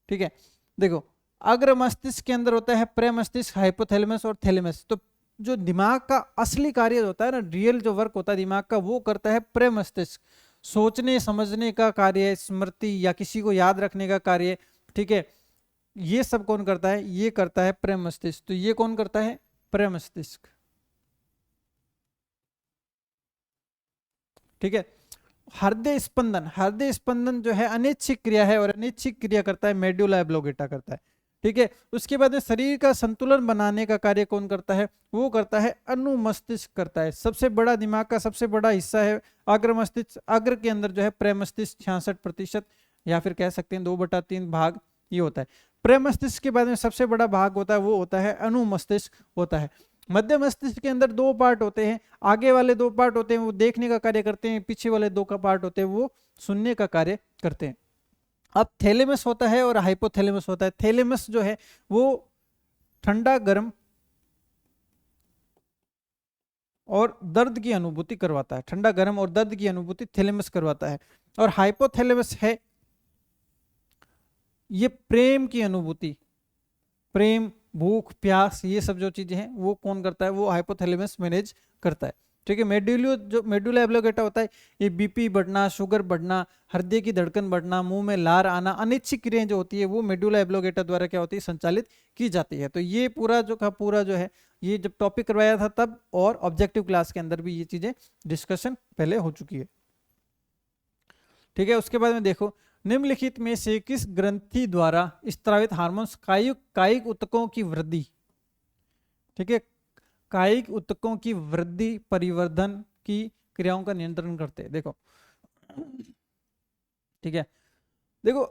ठीक है, देखो अग्र मस्तिष्क के अंदर होता है प्रमस्तिष्क, हाइपोथैलेमस और थैलेमस। तो जो दिमाग का असली कार्य होता है ना, रियल जो वर्क होता है दिमाग का, वो करता है प्रमस्तिष्क। सोचने समझने का कार्य, स्मृति या किसी को याद रखने का कार्य, ठीक है, ये सब कौन करता है? ये करता है प्रमस्तिष्क। तो ये कौन करता है? प्रमस्तिष्क, ठीक है। हृदय स्पंदन, हृदय स्पंदन जो है अनैच्छिक क्रिया है और अनैच्छिक क्रिया करता है मेडुला एब्लोगेटा करता है, ठीक है। उसके बाद में शरीर का संतुलन बनाने का कार्य कौन करता है? वो करता है अनुमस्तिष्क करता है। सबसे बड़ा दिमाग का सबसे बड़ा हिस्सा है अग्र मस्तिष्क। अग्र के अंदर जो है प्रमस्तिष्क 66% या फिर कह सकते हैं 2/3 भाग ये होता है। प्रमस्तिष्क के बाद में सबसे बड़ा भाग होता है वो होता है अनुमस्तिष्क होता है। मध्य मस्तिष्क के अंदर 2 पार्ट होते हैं, आगे वाले 2 पार्ट होते हैं वो देखने का कार्य करते हैं, पीछे वाले 2 का पार्ट होते हैं वो सुनने का कार्य करते हैं। अब थैलेमस होता है और हाइपोथैलेमस होता है। थैलेमस जो है वो ठंडा गर्म और दर्द की अनुभूति करवाता है, ठंडा गर्म और दर्द की अनुभूति थैलेमस करवाता है। और हाइपोथैलेमस है ये प्रेम की अनुभूति, प्रेम, भूख, प्यास, ये सब जो चीजें हैं वो कौन करता है? वो हाइपोथैलेमस मैनेज करता है, ठीक है। मेडुला एब्लोगेटा होता है ये बीपी बढ़ना, शुगर बढ़ना, हृदय की धड़कन बढ़ना, मुंह में लार आना, अनिच्छिक क्रियाएं जो होती है वो मेडुला एब्लोगेटा द्वारा क्या होती है? संचालित की जाती है। तो ये पूरा जो है ये जब टॉपिक करवाया था तब और ऑब्जेक्टिव क्लास के अंदर भी ये चीजें डिस्कशन पहले हो चुकी है, ठीक है। उसके बाद में देखो निम्नलिखित में से किस ग्रंथि द्वारा स्त्रावित हार्मोन्स कायिक ऊतकों की वृद्धि, ठीक है, कायिक ऊतकों की वृद्धि परिवर्धन की क्रियाओं का नियंत्रण करते हैं? देखो, ठीक है, देखो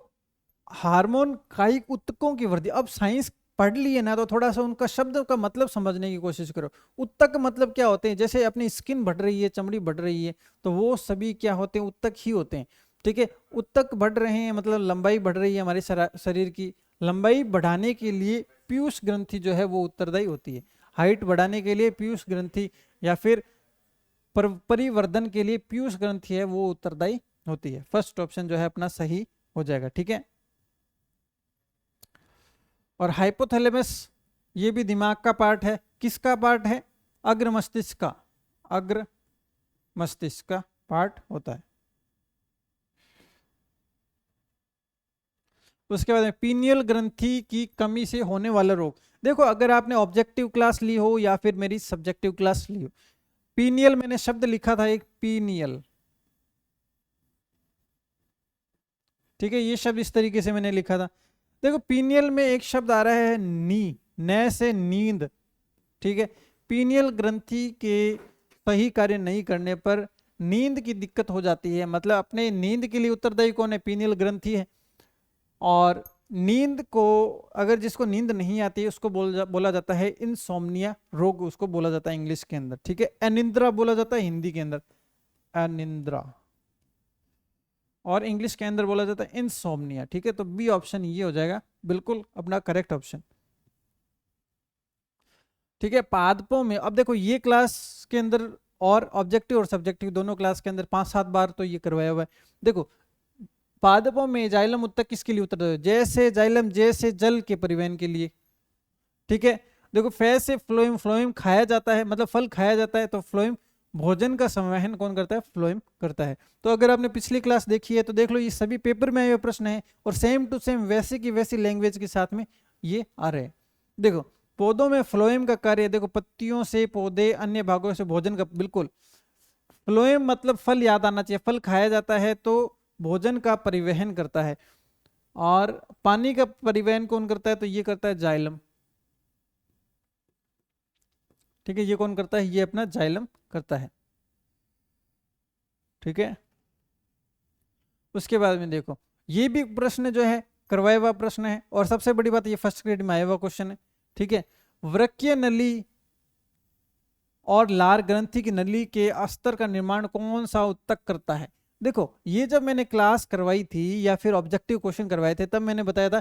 हार्मोन कायिक ऊतकों की वृद्धि। अब साइंस पढ़ लिए ना तो थोड़ा सा उनका शब्द का मतलब समझने की कोशिश करो। ऊतक मतलब क्या होते हैं? जैसे अपनी स्किन बढ़ रही है, चमड़ी बढ़ रही है, तो वो सभी क्या होते हैं? ऊतक ही होते हैं, ठीक है। ऊतक बढ़ रहे हैं मतलब लंबाई बढ़ रही है हमारे शरीर की। लंबाई बढ़ाने के लिए पीयूष ग्रंथि जो है वो उत्तरदायी होती है। हाइट बढ़ाने के लिए पीयूष ग्रंथि या फिर परिवर्धन के लिए पीयूष ग्रंथि है वो उत्तरदायी होती है। फर्स्ट ऑप्शन जो है अपना सही हो जाएगा, ठीक है। और हाइपोथैलेमस ये भी दिमाग का पार्ट है। किसका पार्ट है? अग्र मस्तिष्क का, अग्र मस्तिष्क का पार्ट होता है। उसके बाद में पीनियल ग्रंथि की कमी से होने वाला रोग। देखो अगर आपने ऑब्जेक्टिव क्लास ली हो या फिर मेरी सब्जेक्टिव क्लास ली हो, पीनियल मैंने शब्द लिखा था एक, पीनियल, ठीक है, ये शब्द इस तरीके से मैंने लिखा था। देखो पीनियल में एक शब्द आ रहा है नी, न से नींद, ठीक है। पीनियल ग्रंथि के सही कार्य नहीं करने पर नींद की दिक्कत हो जाती है। मतलब अपने नींद के लिए उत्तरदायी कौन है? पीनियल ग्रंथि है। और नींद को अगर जिसको नींद नहीं आती है उसको बोला जाता है इनसोम्निया रोग, उसको बोला जाता है इंग्लिश के अंदर, ठीक है। अनिद्रा बोला जाता है हिंदी के अंदर, अनिद्रा, और इंग्लिश के अंदर बोला जाता है इनसोम्निया, ठीक है। तो बी ऑप्शन ये हो जाएगा बिल्कुल अपना करेक्ट ऑप्शन, ठीक है। पादपों में अब देखो ये क्लास के अंदर और ऑब्जेक्टिव और सब्जेक्टिव दोनों क्लास के अंदर 5-7 बार तो ये करवाया हुआ है। देखो पादपों में जाइलम ऊतक किसके लिए उत्तरदायी है? जैसे जाइलम जैसे जल के परिवहन के लिए, ठीक है। देखो फे से फ्लोएम, फ्लोएम खाया जाता है मतलब फल खाया जाता है, तो फ्लोएम भोजन का संवहन कौन करता है? फ्लोएम करता है। तो अगर आपने पिछली क्लास देखी है तो देख लो ये सभी पेपर में आए हुए प्रश्न है और सेम टू सेम वैसे की वैसी लैंग्वेज के साथ में ये आ रहे हैं। देखो पौधों में फ्लोएम का कार्य, देखो पत्तियों से पौधे अन्य भागों से भोजन का, बिल्कुल फ्लोएम मतलब फल याद आना चाहिए, फल खाया जाता है तो भोजन का परिवहन करता है। और पानी का परिवहन कौन करता है? तो ये करता है जाइलम, ठीक है। ये कौन करता है? ये अपना जाइलम करता है, ठीक है। उसके बाद में देखो ये भी प्रश्न जो है करवाया हुआ प्रश्न है और सबसे बड़ी बात ये फर्स्ट ग्रेड में आया हुआ क्वेश्चन है, ठीक है। वृक्कीय नली और लार ग्रंथि की नली के अस्तर का निर्माण कौन सा ऊतक करता है? देखो ये जब मैंने क्लास करवाई थी या फिर ऑब्जेक्टिव क्वेश्चन करवाए थे तब मैंने बताया था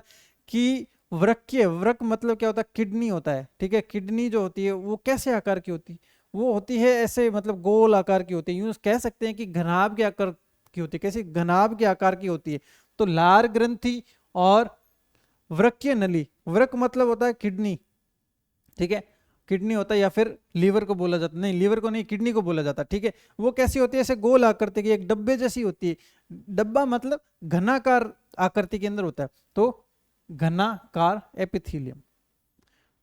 कि वृक्कीय, वृक मतलब क्या होता है, किडनी होता है, ठीक है। किडनी जो होती है वो कैसे आकार की होती है, वो होती है ऐसे मतलब गोल आकार की होती है, यूं कह सकते हैं कि घनाभ के आकार की होती है। कैसे, घनाभ के आकार की होती है। तो लार ग्रंथि और वृक्कीय नली, वृक मतलब होता है किडनी, ठीक है, किडनी होता है, या फिर लीवर को बोला जाता, नहीं लीवर को नहीं, किडनी को बोला जाता, ठीक है। वो कैसी होती है, ऐसे गोल आकृति की, एक डब्बे जैसी होती है। डब्बा मतलब घनाकार आकृति के अंदर होता है, तो घनाकार एपिथीलियम,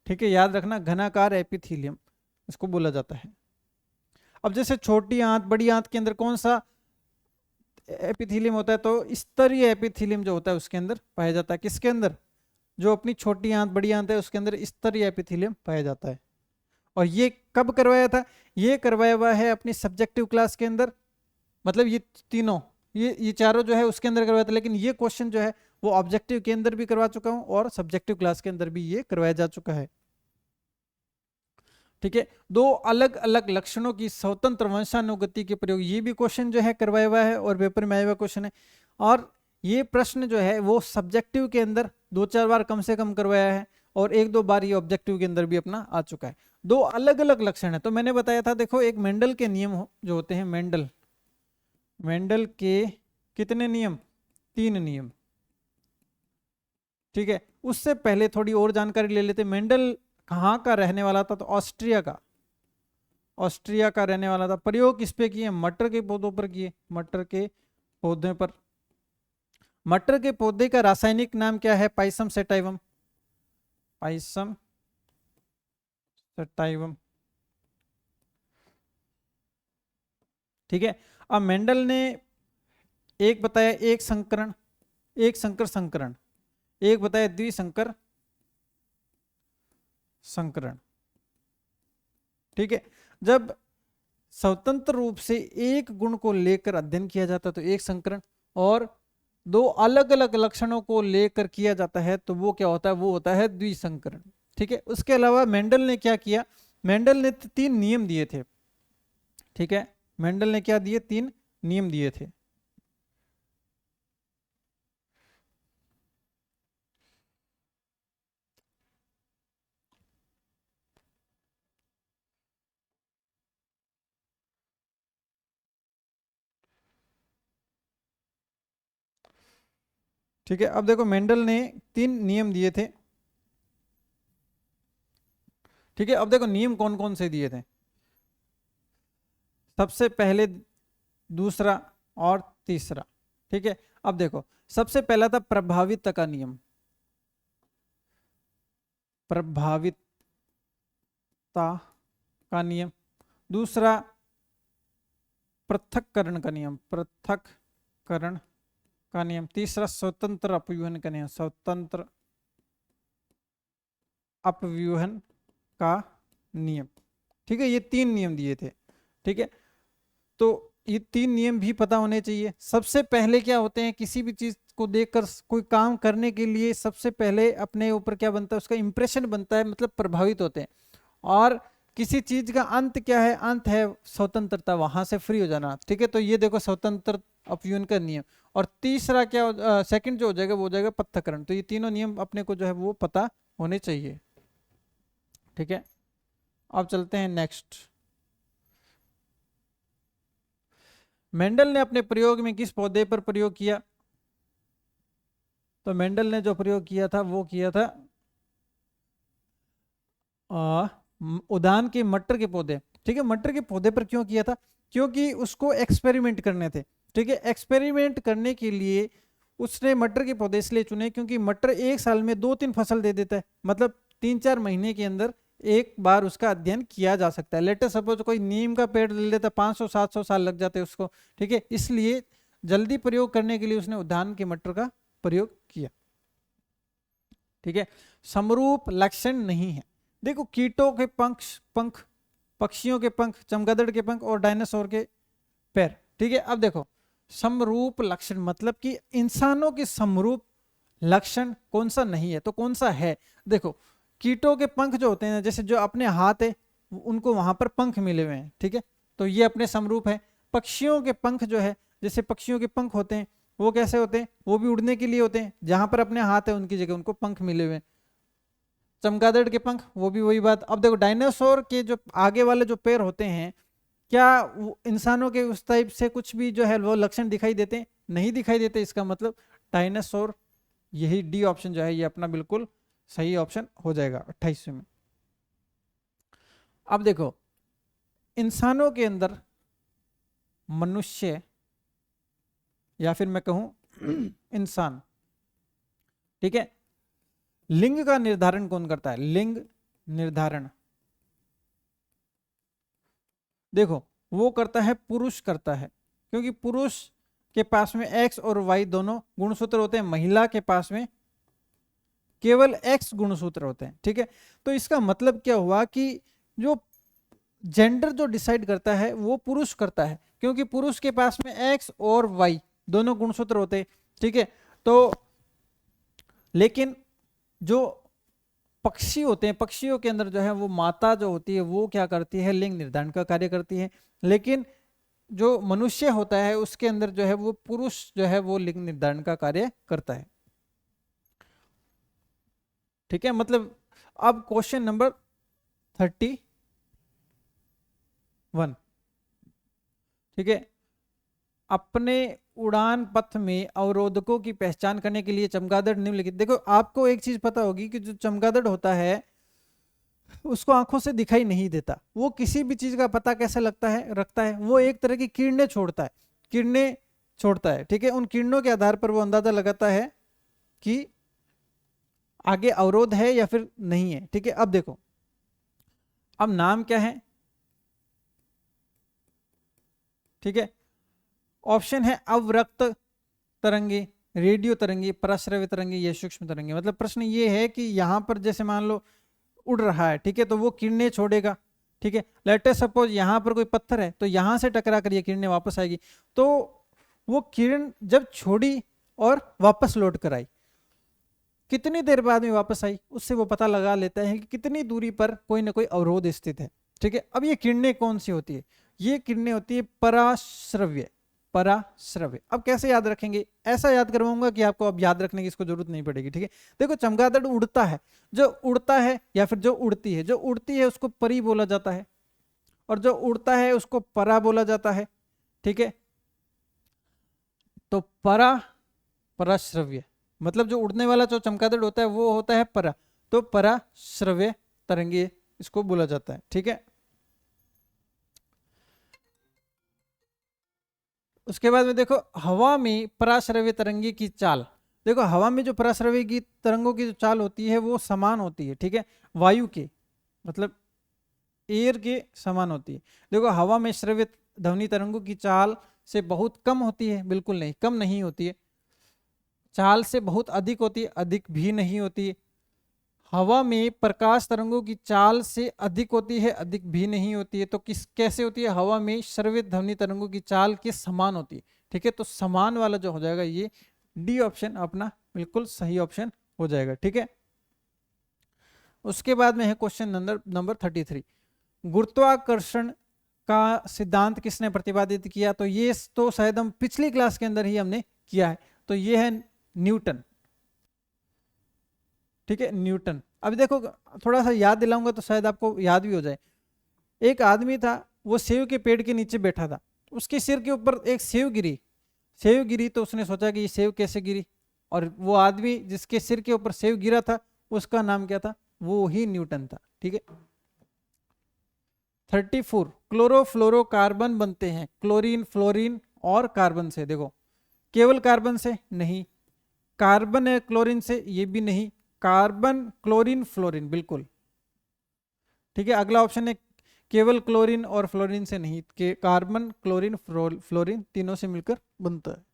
ठीक है, याद रखना, घनाकार एपिथीलियम इसको बोला जाता है। अब जैसे छोटी आंत बड़ी आंत के अंदर कौन सा एपिथीलियम होता है, तो स्तरीय एपिथीलियम जो होता है उसके अंदर पाया जाता है। किसके अंदर, जो अपनी छोटी आंत बड़ी आंत है उसके अंदर स्तरीय एपिथीलियम पाया जाता है। और ये कब करवाया था, ये करवाया हुआ है अपनी सब्जेक्टिव क्लास के अंदर, मतलब ये तीनों, ये चारों जो है उसके अंदर करवाया था। लेकिन ये क्वेश्चन जो है वो ऑब्जेक्टिव के अंदर भी करवा चुका हूं और सब्जेक्टिव क्लास के अंदर भी ये करवाया जा चुका है, ठीक है। दो अलग अलग लक्षणों की स्वतंत्र वंशानुगति के प्रयोग, ये भी क्वेश्चन जो है करवाया हुआ है और पेपर में आया हुआ क्वेश्चन है। और ये प्रश्न जो है वो सब्जेक्टिव के अंदर 2-4 बार कम से कम करवाया है और 1-2 बार ये ऑब्जेक्टिव के अंदर भी अपना आ चुका है। दो अलग अलग लक्षण है। तो मैंने बताया था, देखो एक मेंडल के नियम जो होते हैं, मेंडल के कितने नियम, 3 नियम, ठीक है। उससे पहले थोड़ी और जानकारी ले लेते। मेंडल कहाँ का रहने वाला था, तो ऑस्ट्रिया का रहने वाला था। प्रयोग किस पे किए, मटर के पौधों पर किए, मटर के पौधे पर। मटर के पौधे का रासायनिक नाम क्या है, पाइसम सेटाइवम, पाइसम सेटाइवम, ठीक है। अब मेंडल ने एक बताया एक संकरण, एक संकर संकरण, एक बताया द्विसंकर संकरण, ठीक है। जब स्वतंत्र रूप से एक गुण को लेकर अध्ययन किया जाता है तो एक संकरण, और दो अलग अलग लक्षणों को लेकर किया जाता है तो वो क्या होता है, वो होता है द्विसंकरण, ठीक है। उसके अलावा मेंडल ने क्या किया, मेंडल ने 3 नियम दिए थे, ठीक है। मेंडल ने क्या दिए, 3 नियम दिए थे। ठीक है, अब देखो मेंडल ने 3 नियम दिए थे, ठीक है। अब देखो नियम कौन कौन से दिए थे, सबसे पहले, दूसरा और तीसरा, ठीक है। अब देखो सबसे पहला था प्रभावित का नियम, प्रभावितता का नियम। दूसरा पृथक्करण का नियम, पृथक्करण का नियम। तीसरा स्वतंत्र अपव्यूहन का नियम, स्वतंत्र अपव्यूहन का नियम, ठीक है। ये 3 नियम दिए थे, ठीक है। तो ये 3 नियम भी पता होने चाहिए। सबसे पहले क्या होते हैं, किसी भी चीज को देखकर कोई काम करने के लिए सबसे पहले अपने ऊपर क्या बनता है, उसका इंप्रेशन बनता है, मतलब प्रभावित होते हैं। और किसी चीज का अंत क्या है, अंत है स्वतंत्रता, वहां से फ्री हो जाना, ठीक है। तो ये देखो स्वतंत्र अपव्यूहन का नियम। और तीसरा क्या, सेकंड जो हो जाएगा वो हो जाएगा पृथक्करण। तो ये तीनों नियम अपने को जो है वो पता होने चाहिए, ठीक है। अब चलते हैं नेक्स्ट। मेंडल ने अपने प्रयोग में किस पौधे पर प्रयोग किया, तो मेंडल ने जो प्रयोग किया था वो किया था उद्यान के मटर के पौधे, ठीक है। मटर के पौधे पर क्यों किया था, क्योंकि उसको एक्सपेरिमेंट करने थे, ठीक है। एक्सपेरिमेंट करने के लिए उसने मटर के पौधे इसलिए चुने क्योंकि मटर 1 साल में 2-3 फसल दे देता है, मतलब 3-4 महीने के अंदर एक बार उसका अध्ययन किया जा सकता है। लेटेस्ट सपोज कोई नीम का पेड़ ले लेता, 500-700 साल लग जाते हैं उसको, ठीक है। इसलिए जल्दी प्रयोग करने के लिए उसने उद्यान के मटर का प्रयोग किया, ठीक है। समरूप लक्षण नहीं है। देखो कीटों के पंख, पक्षियों के पंख, चमगादड़ के पंख और डायनासोर के पैर, ठीक है। अब देखो समरूप लक्षण मतलब कि इंसानों के समरूप लक्षण कौन सा नहीं है, तो कौन सा है। देखो कीटों के पंख जो होते हैं, जैसे जो अपने हाथ है उनको वहां पर पंख मिले हुए हैं, ठीक है, तो ये अपने समरूप है। पक्षियों के पंख जो है, जैसे पक्षियों के पंख होते हैं वो कैसे होते हैं, वो भी उड़ने के लिए होते हैं, जहां पर अपने हाथ है उनकी जगह उनको पंख मिले हुए हैं। चमगादड़ के पंख, वो भी वही बात। अब देखो डायनासोर के जो आगे वाले जो पैर होते हैं, क्या इंसानों के उस टाइप से कुछ भी जो है वो लक्षण दिखाई देते हैं? नहीं दिखाई देते। इसका मतलब डायनासोर, यही डी ऑप्शन जो है ये अपना बिल्कुल सही ऑप्शन हो जाएगा 28वें में। अब देखो इंसानों के अंदर मनुष्य या फिर मैं कहूं इंसान, ठीक है, लिंग का निर्धारण कौन करता है? लिंग निर्धारण देखो वो करता है पुरुष करता है, क्योंकि पुरुष के पास में एक्स और वाई दोनों गुणसूत्र होते हैं, महिला के पास में केवल एक्स गुणसूत्र होते हैं, ठीक है। तो इसका मतलब क्या हुआ कि जो जेंडर जो डिसाइड करता है वो पुरुष करता है, क्योंकि पुरुष के पास में एक्स और वाई दोनों गुणसूत्र होते हैं, ठीक है। तो लेकिन जो पक्षी होते हैं, पक्षियों के अंदर जो है वो माता जो होती है वो क्या करती है? लिंग निर्धारण का कार्य करती है। लेकिन जो मनुष्य होता है उसके अंदर जो है वो पुरुष जो है वो लिंग निर्धारण का कार्य करता है, ठीक है। मतलब अब क्वेश्चन नंबर 31, ठीक है। अपने उड़ान पथ में अवरोधकों की पहचान करने के लिए चमगादड़ निम्नलिखित, देखो आपको एक चीज पता होगी कि जो चमगादड़ होता है उसको आंखों से दिखाई नहीं देता, वो किसी भी चीज का पता कैसे लगता है रखता है? वो एक तरह की किरणें छोड़ता है, किरणें छोड़ता है, ठीक है। उन किरणों के आधार पर वो अंदाजा लगाता है कि आगे अवरोध है या फिर नहीं है, ठीक है। अब देखो, अब नाम क्या है, ठीक है। ऑप्शन है अवरक्त तरंगे, रेडियो तरंगे, पराश्रव्य तरंगे या सूक्ष्म तरंगे। मतलब प्रश्न ये है कि यहां पर जैसे मान लो उड़ रहा है, ठीक है, तो वो किरणें छोड़ेगा, ठीक है। लेट अस सपोज यहां पर कोई पत्थर है तो यहां से टकरा कर ये किरणें वापस आएगी, तो वो किरण जब छोड़ी और वापस लौट कर आई, कितनी देर बाद में वापस आई, उससे वो पता लगा लेता है कि कितनी दूरी पर कोई ना कोई अवरोध स्थित है, ठीक है। अब ये किरणें कौन सी होती है? ये किरणें होती है पराश्रव्य, पराश्रव्य। अब कैसे याद रखेंगे? ऐसा याद करवाऊंगा कि आपको अब याद रखने की इसको जरूरत नहीं पड़ेगी, ठीक है। देखो चमगादड़ उड़ता है, जो उड़ता है या फिर जो उड़ती है, जो उड़ती है उसको परी बोला जाता है और जो उड़ता है उसको परा बोला जाता है, ठीक है। तो पराश्रव्य मतलब जो उड़ने वाला जो चमगादड़ होता है वो होता है परा, तो पराश्रव्य तरंगे इसको बोला जाता है, ठीक है। उसके बाद में देखो हवा में पराश्रव्य तरंगे की चाल, देखो हवा में जो पराश्रव्य की तरंगों की जो चाल होती है वो समान होती है, ठीक है, वायु के मतलब एयर के समान होती है। देखो हवा में श्रव्य ध्वनि तरंगों की चाल से बहुत कम होती है, बिल्कुल नहीं, कम नहीं होती है। चाल से बहुत अधिक होती है, अधिक भी नहीं होती है। हवा में प्रकाश तरंगों की चाल से अधिक होती है, अधिक भी नहीं होती है। तो किस कैसे होती है? हवा में श्रव्य ध्वनि तरंगों की चाल के समान होती है, ठीक है। तो समान वाला जो हो जाएगा ये डी ऑप्शन अपना बिल्कुल सही ऑप्शन हो जाएगा, ठीक है। उसके बाद में है क्वेश्चन नंबर 33, गुरुत्वाकर्षण का सिद्धांत किसने प्रतिपादित किया? तो ये तो शायद हम पिछली क्लास के अंदर ही हमने किया है, तो ये है न्यूटन, ठीक है, न्यूटन। अब देखो थोड़ा सा याद दिलाऊंगा तो शायद आपको याद भी हो जाए। एक आदमी था, वो सेव के पेड़ के नीचे बैठा था, उसके सिर के ऊपर एक सेव गिरी, सेव गिरी तो उसने सोचा कि ये सेव कैसे गिरी, और वो आदमी जिसके सिर के ऊपर सेव गिरा था उसका नाम क्या था? वो ही न्यूटन था, ठीक है। 34, क्लोरोफ्लोरोकार्बन बनते हैं क्लोरीन, फ्लोरीन और कार्बन से। देखो केवल कार्बन से नहीं, कार्बन है क्लोरीन से, ये भी नहीं, कार्बन क्लोरीन फ्लोरीन बिल्कुल, ठीक है। अगला ऑप्शन है केवल क्लोरीन और फ्लोरीन से नहीं, के कार्बन क्लोरीन फ्लोरीन तीनों से मिलकर बनता है।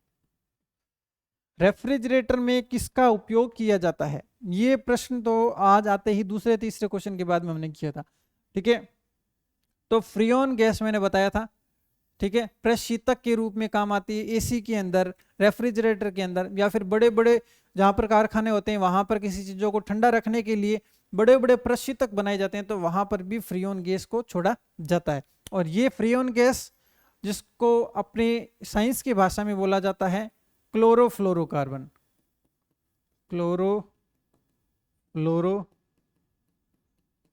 रेफ्रिजरेटर में किसका उपयोग किया जाता है? ये प्रश्न तो आज आते ही दूसरे तीसरे क्वेश्चन के बाद में हमने किया था, ठीक है। तो फ्रियोन गैस मैंने बताया था, ठीक है, प्रशीतक के रूप में काम आती है एसी के अंदर, रेफ्रिजरेटर के अंदर, या फिर बड़े बड़े जहां पर कारखाने होते हैं वहां पर किसी चीजों को ठंडा रखने के लिए बड़े बड़े प्रशीतक बनाए जाते हैं, तो वहां पर भी फ्रियोन गैस को छोड़ा जाता है। और ये फ्रियोन गैस जिसको अपने साइंस की भाषा में बोला जाता है क्लोरोफ्लोरोकार्बन, क्लोरोफ्लोरोकार्बन,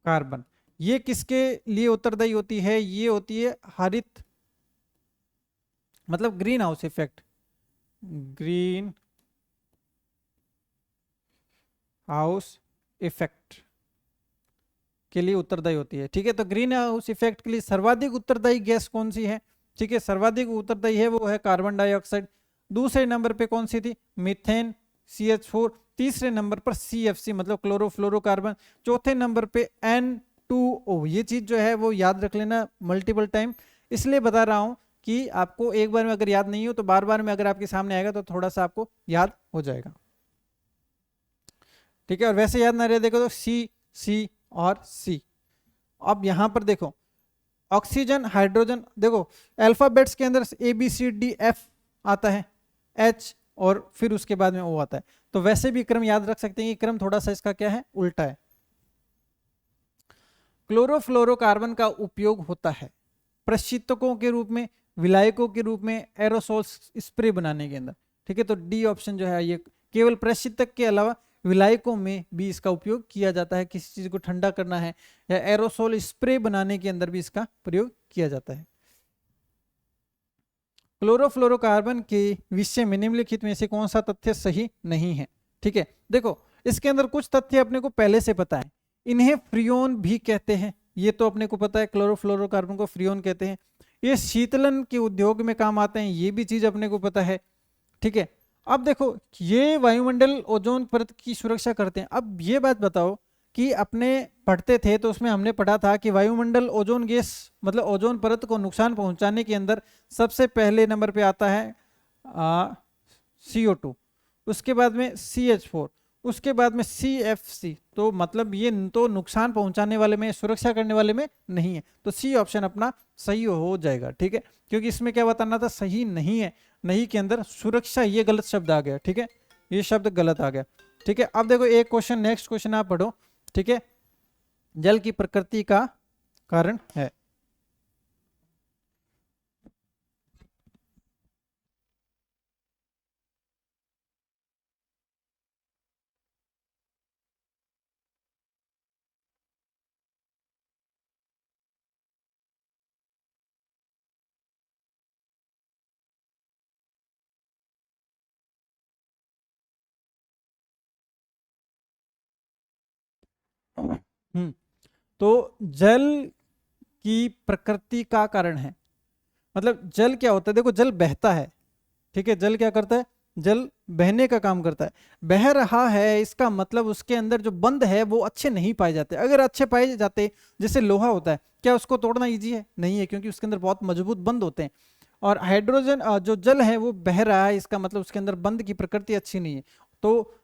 कार्बन। ये किसके लिए उत्तरदायी होती है? ये होती है हरित मतलब green house effect, green house effect के लिए उत्तरदायी होती है। ठीक है, तो ग्रीन हाउस इफेक्ट के लिए सर्वाधिक उत्तरदायी गैस कौन सी है? ठीक है, सर्वाधिक उत्तरदायी है वो है कार्बन डाइऑक्साइड। दूसरे नंबर पे कौन सी थी? Methane, CH4। तीसरे नंबर पर CFC मतलब क्लोरोफ्लोरोकार्बन। चौथे नंबर पे N2O। ये चीज जो है वो याद रख लेना मल्टीपल टाइम, इसलिए बता रहा हूं कि आपको एक बार में अगर याद नहीं हो तो बार बार में अगर आपके सामने आएगा तो थोड़ा सा आपको याद हो जाएगा। ठीक है, और वैसे याद ना रहे देखो तो C और C। अब यहां पर देखो ऑक्सीजन, हाइड्रोजन, देखो अल्फाबेट्स के अंदर ABCDF आता है, H और फिर उसके बाद में O आता है। तो वैसे भी क्रम याद रख सकते हैं कि क्रम थोड़ा सा इसका क्या है, उल्टा है। क्लोरोफ्लोरोकार्बन का उपयोग होता है प्रशीतकों के रूप में, विलायकों के रूप में, एरोसोल स्प्रे बनाने के अंदर। ठीक है, तो डी ऑप्शन जो है ये केवल प्रशीतक के अलावा विलायकों में भी इसका उपयोग किया जाता है। किसी चीज को ठंडा करना है या एरोसोल स्प्रे बनाने के अंदर भी इसका प्रयोग किया जाता है। क्लोरोफ्लोरोकार्बन के विषय में निम्नलिखित में से कौन सा तथ्य सही नहीं है? ठीक है, देखो इसके अंदर कुछ तथ्य अपने को पहले से पता है। इन्हें फ्रियोन भी कहते हैं, ये तो अपने को पता है, क्लोरोफ्लोरोकार्बन को फ्रियोन कहते हैं। ये शीतलन के उद्योग में काम आते हैं, ये भी चीज अपने को पता है। ठीक है, अब देखो ये वायुमंडल ओजोन परत की सुरक्षा करते हैं। अब ये बात बताओ कि अपने पढ़ते थे तो उसमें हमने पढ़ा था कि वायुमंडल ओजोन गैस मतलब ओजोन परत को नुकसान पहुंचाने के अंदर सबसे पहले नंबर पे आता है CO2, उसके बाद में CH4, उसके बाद में CFC। तो मतलब ये तो नुकसान पहुंचाने वाले में, सुरक्षा करने वाले में नहीं है, तो C ऑप्शन अपना सही हो जाएगा। ठीक है, क्योंकि इसमें क्या बताना था, सही नहीं है, नहीं के अंदर सुरक्षा, ये गलत शब्द आ गया। ठीक है, ये शब्द गलत आ गया। ठीक है, अब देखो एक क्वेश्चन, नेक्स्ट क्वेश्चन आप पढ़ो। ठीक है, जल की प्रकृति का कारण है। तो जल की प्रकृति का कारण है, मतलब जल क्या होता है? देखो जल बहता है। ठीक है, जल क्या करता है? जल बहने का काम करता है। बह रहा है इसका मतलब उसके अंदर जो बंध है वो अच्छे नहीं पाए जाते। अगर अच्छे पाए जाते, जैसे लोहा होता है, क्या उसको तोड़ना इजी है? नहीं है, क्योंकि उसके अंदर बहुत मजबूत बंध होते हैं। और हाइड्रोजन जो जल है वो बह रहा है, इसका मतलब उसके अंदर बंध की प्रकृति अच्छी नहीं है। तो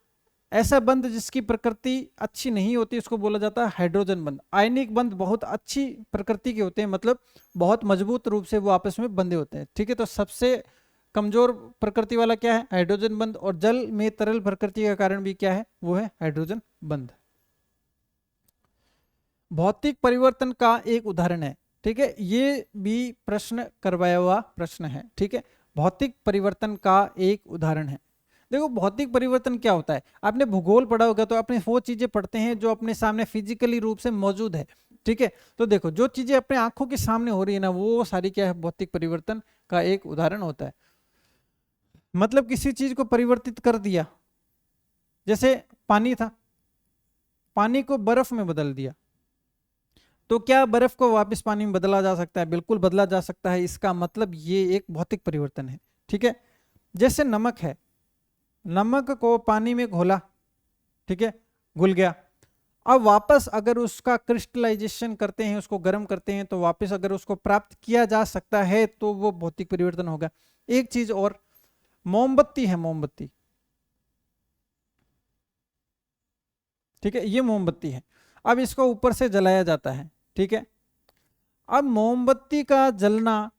ऐसा बंध जिसकी प्रकृति अच्छी नहीं होती उसको बोला जाता है हाइड्रोजन बंध। आयनिक बंध बहुत अच्छी प्रकृति के होते हैं, मतलब बहुत मजबूत रूप से वो आपस में बंधे होते हैं। ठीक है, तो सबसे कमजोर प्रकृति वाला क्या है? हाइड्रोजन बंध। और जल में तरल प्रकृति का कारण भी क्या है? वो है हाइड्रोजन बंध। भौतिक परिवर्तन का एक उदाहरण है। ठीक है, ये भी प्रश्न करवाया हुआ प्रश्न है। ठीक है, भौतिक परिवर्तन का एक उदाहरण है। देखो भौतिक परिवर्तन क्या होता है, आपने भूगोल पढ़ा होगा तो अपने वो चीजें पढ़ते हैं जो अपने सामने फिजिकली रूप से मौजूद है। ठीक है, तो देखो जो चीजें अपने आंखों के सामने हो रही है ना, वो सारी क्या है? भौतिक परिवर्तन का एक उदाहरण होता है। मतलब किसी चीज को परिवर्तित कर दिया, जैसे पानी था, पानी को बर्फ में बदल दिया, तो क्या बर्फ को वापस पानी में बदला जा सकता है? बिल्कुल बदला जा सकता है। इसका मतलब ये एक भौतिक परिवर्तन है। ठीक है, जैसे नमक है, नमक को पानी में घोला, ठीक है, घुल गया। अब वापस अगर उसका क्रिस्टलाइजेशन करते हैं, उसको गर्म करते हैं, तो वापस अगर उसको प्राप्त किया जा सकता है तो वो भौतिक परिवर्तन होगा। एक चीज और, मोमबत्ती है, मोमबत्ती, ठीक है, ये मोमबत्ती है। अब इसको ऊपर से जलाया जाता है। ठीक है, अब मोमबत्ती का जलना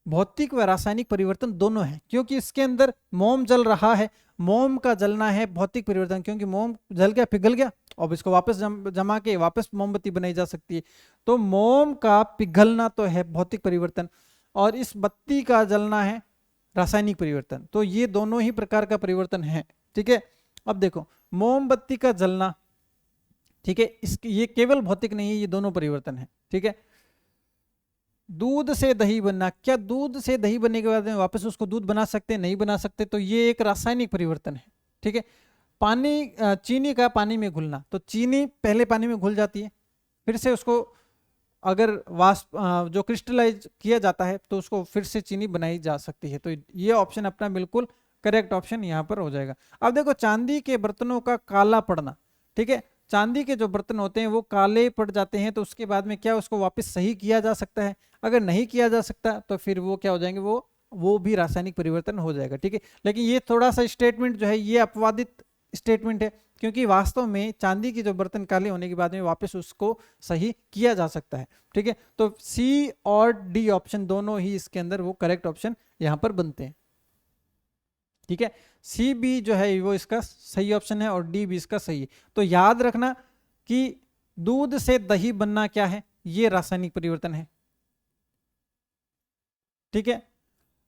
भौतिक व रासायनिक परिवर्तन दोनों है, क्योंकि इसके अंदर मोम जल रहा है। मोम का जलना है भौतिक परिवर्तन, क्योंकि मोम जल गया, पिघल गया, अब इसको वापस जमा के वापस मोमबत्ती बनाई जा सकती है। तो मोम का पिघलना तो है भौतिक परिवर्तन, और इस बत्ती का जलना है रासायनिक परिवर्तन। तो ये दोनों ही प्रकार का परिवर्तन है। ठीक है, अब देखो मोमबत्ती का जलना, ठीक है, इसकी ये केवल भौतिक नहीं है, ये दोनों परिवर्तन है। ठीक है, दूध से दही बनना, क्या दूध से दही बनने के बाद में वापस उसको दूध बना सकते, नहीं बना सकते, तो ये एक रासायनिक परिवर्तन है। ठीक है, पानी चीनी का पानी में घुलना, तो चीनी पहले पानी में घुल जाती है, फिर से उसको अगर वाष्प जो क्रिस्टलाइज किया जाता है तो उसको फिर से चीनी बनाई जा सकती है। तो ये ऑप्शन अपना बिल्कुल करेक्ट ऑप्शन यहाँ पर हो जाएगा। अब देखो चांदी के बर्तनों का काला पड़ना, ठीक है, चांदी के जो बर्तन होते हैं वो काले पड़ जाते हैं, तो उसके बाद में क्या उसको वापस सही किया जा सकता है? अगर नहीं किया जा सकता तो फिर वो क्या हो जाएंगे, वो भी रासायनिक परिवर्तन हो जाएगा। ठीक है, लेकिन ये थोड़ा सा स्टेटमेंट जो है ये अपवादित स्टेटमेंट है, क्योंकि वास्तव में चांदी के जो बर्तन काले होने के बाद में वापस उसको सही किया जा सकता है। ठीक है, तो सी और डी ऑप्शन दोनों ही इसके अंदर वो करेक्ट ऑप्शन यहां पर बनते हैं। ठीक है, सी बी जो है वो इसका सही ऑप्शन है और डी भी इसका सही है। तो याद रखना कि दूध से दही बनना क्या है, ये रासायनिक परिवर्तन है। ठीक है,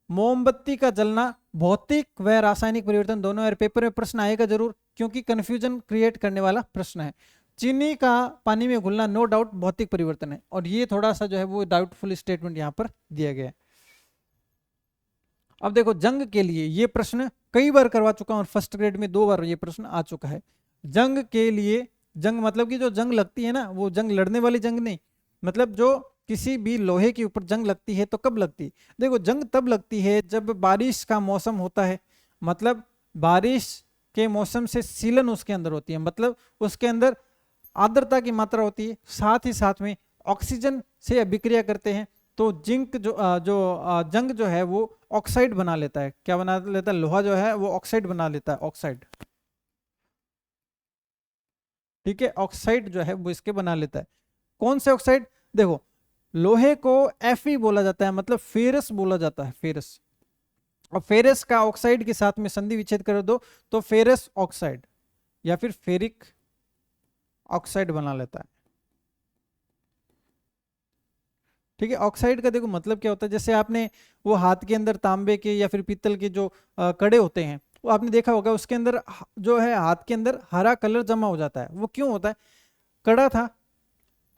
मोमबत्ती का जलना भौतिक व रासायनिक परिवर्तन दोनों है। पेपर में प्रश्न आएगा जरूर, क्योंकि कंफ्यूजन क्रिएट करने वाला प्रश्न है। चीनी का पानी में घुलना नो डाउट भौतिक परिवर्तन है, और ये थोड़ा सा जो है वो डाउटफुल स्टेटमेंट यहां पर दिया गया है। अब देखो जंग के लिए ये प्रश्न कई बार करवा चुका हूं, और फर्स्ट ग्रेड में 2 बार ये प्रश्न आ चुका है। जंग के लिए, जंग मतलब कि जो जंग लगती है ना, वो जंग लड़ने वाली जंग नहीं, मतलब जो किसी भी लोहे के ऊपर जंग लगती है तो कब लगती है? देखो जंग तब लगती है जब बारिश का मौसम होता है, मतलब बारिश के मौसम से सीलन उसके अंदर होती है, मतलब उसके अंदर आर्द्रता की मात्रा होती है, साथ ही साथ में ऑक्सीजन से अभिक्रिया करते हैं, तो जिंक जंग जो है वो ऑक्साइड बना लेता है। क्या बना लेता है? लोहा जो है वो ऑक्साइड बना लेता है, ऑक्साइड। ठीक है, ऑक्साइड जो है वो इसके बना लेता है। कौन से ऑक्साइड? देखो लोहे को Fe बोला जाता है, मतलब फेरस बोला जाता है, फेरस। और फेरस का ऑक्साइड के साथ में संधि विच्छेद कर दो तो फेरस ऑक्साइड या फिर फेरिक ऑक्साइड बना लेता है। ठीक है, ऑक्साइड का देखो मतलब क्या होता है, जैसे आपने वो हाथ के अंदर तांबे के या फिर पीतल के जो कड़े होते हैं, वो आपने देखा होगा, उसके अंदर जो है हाथ के अंदर हरा कलर जमा हो जाता है। वो क्यों होता है? कड़ा था,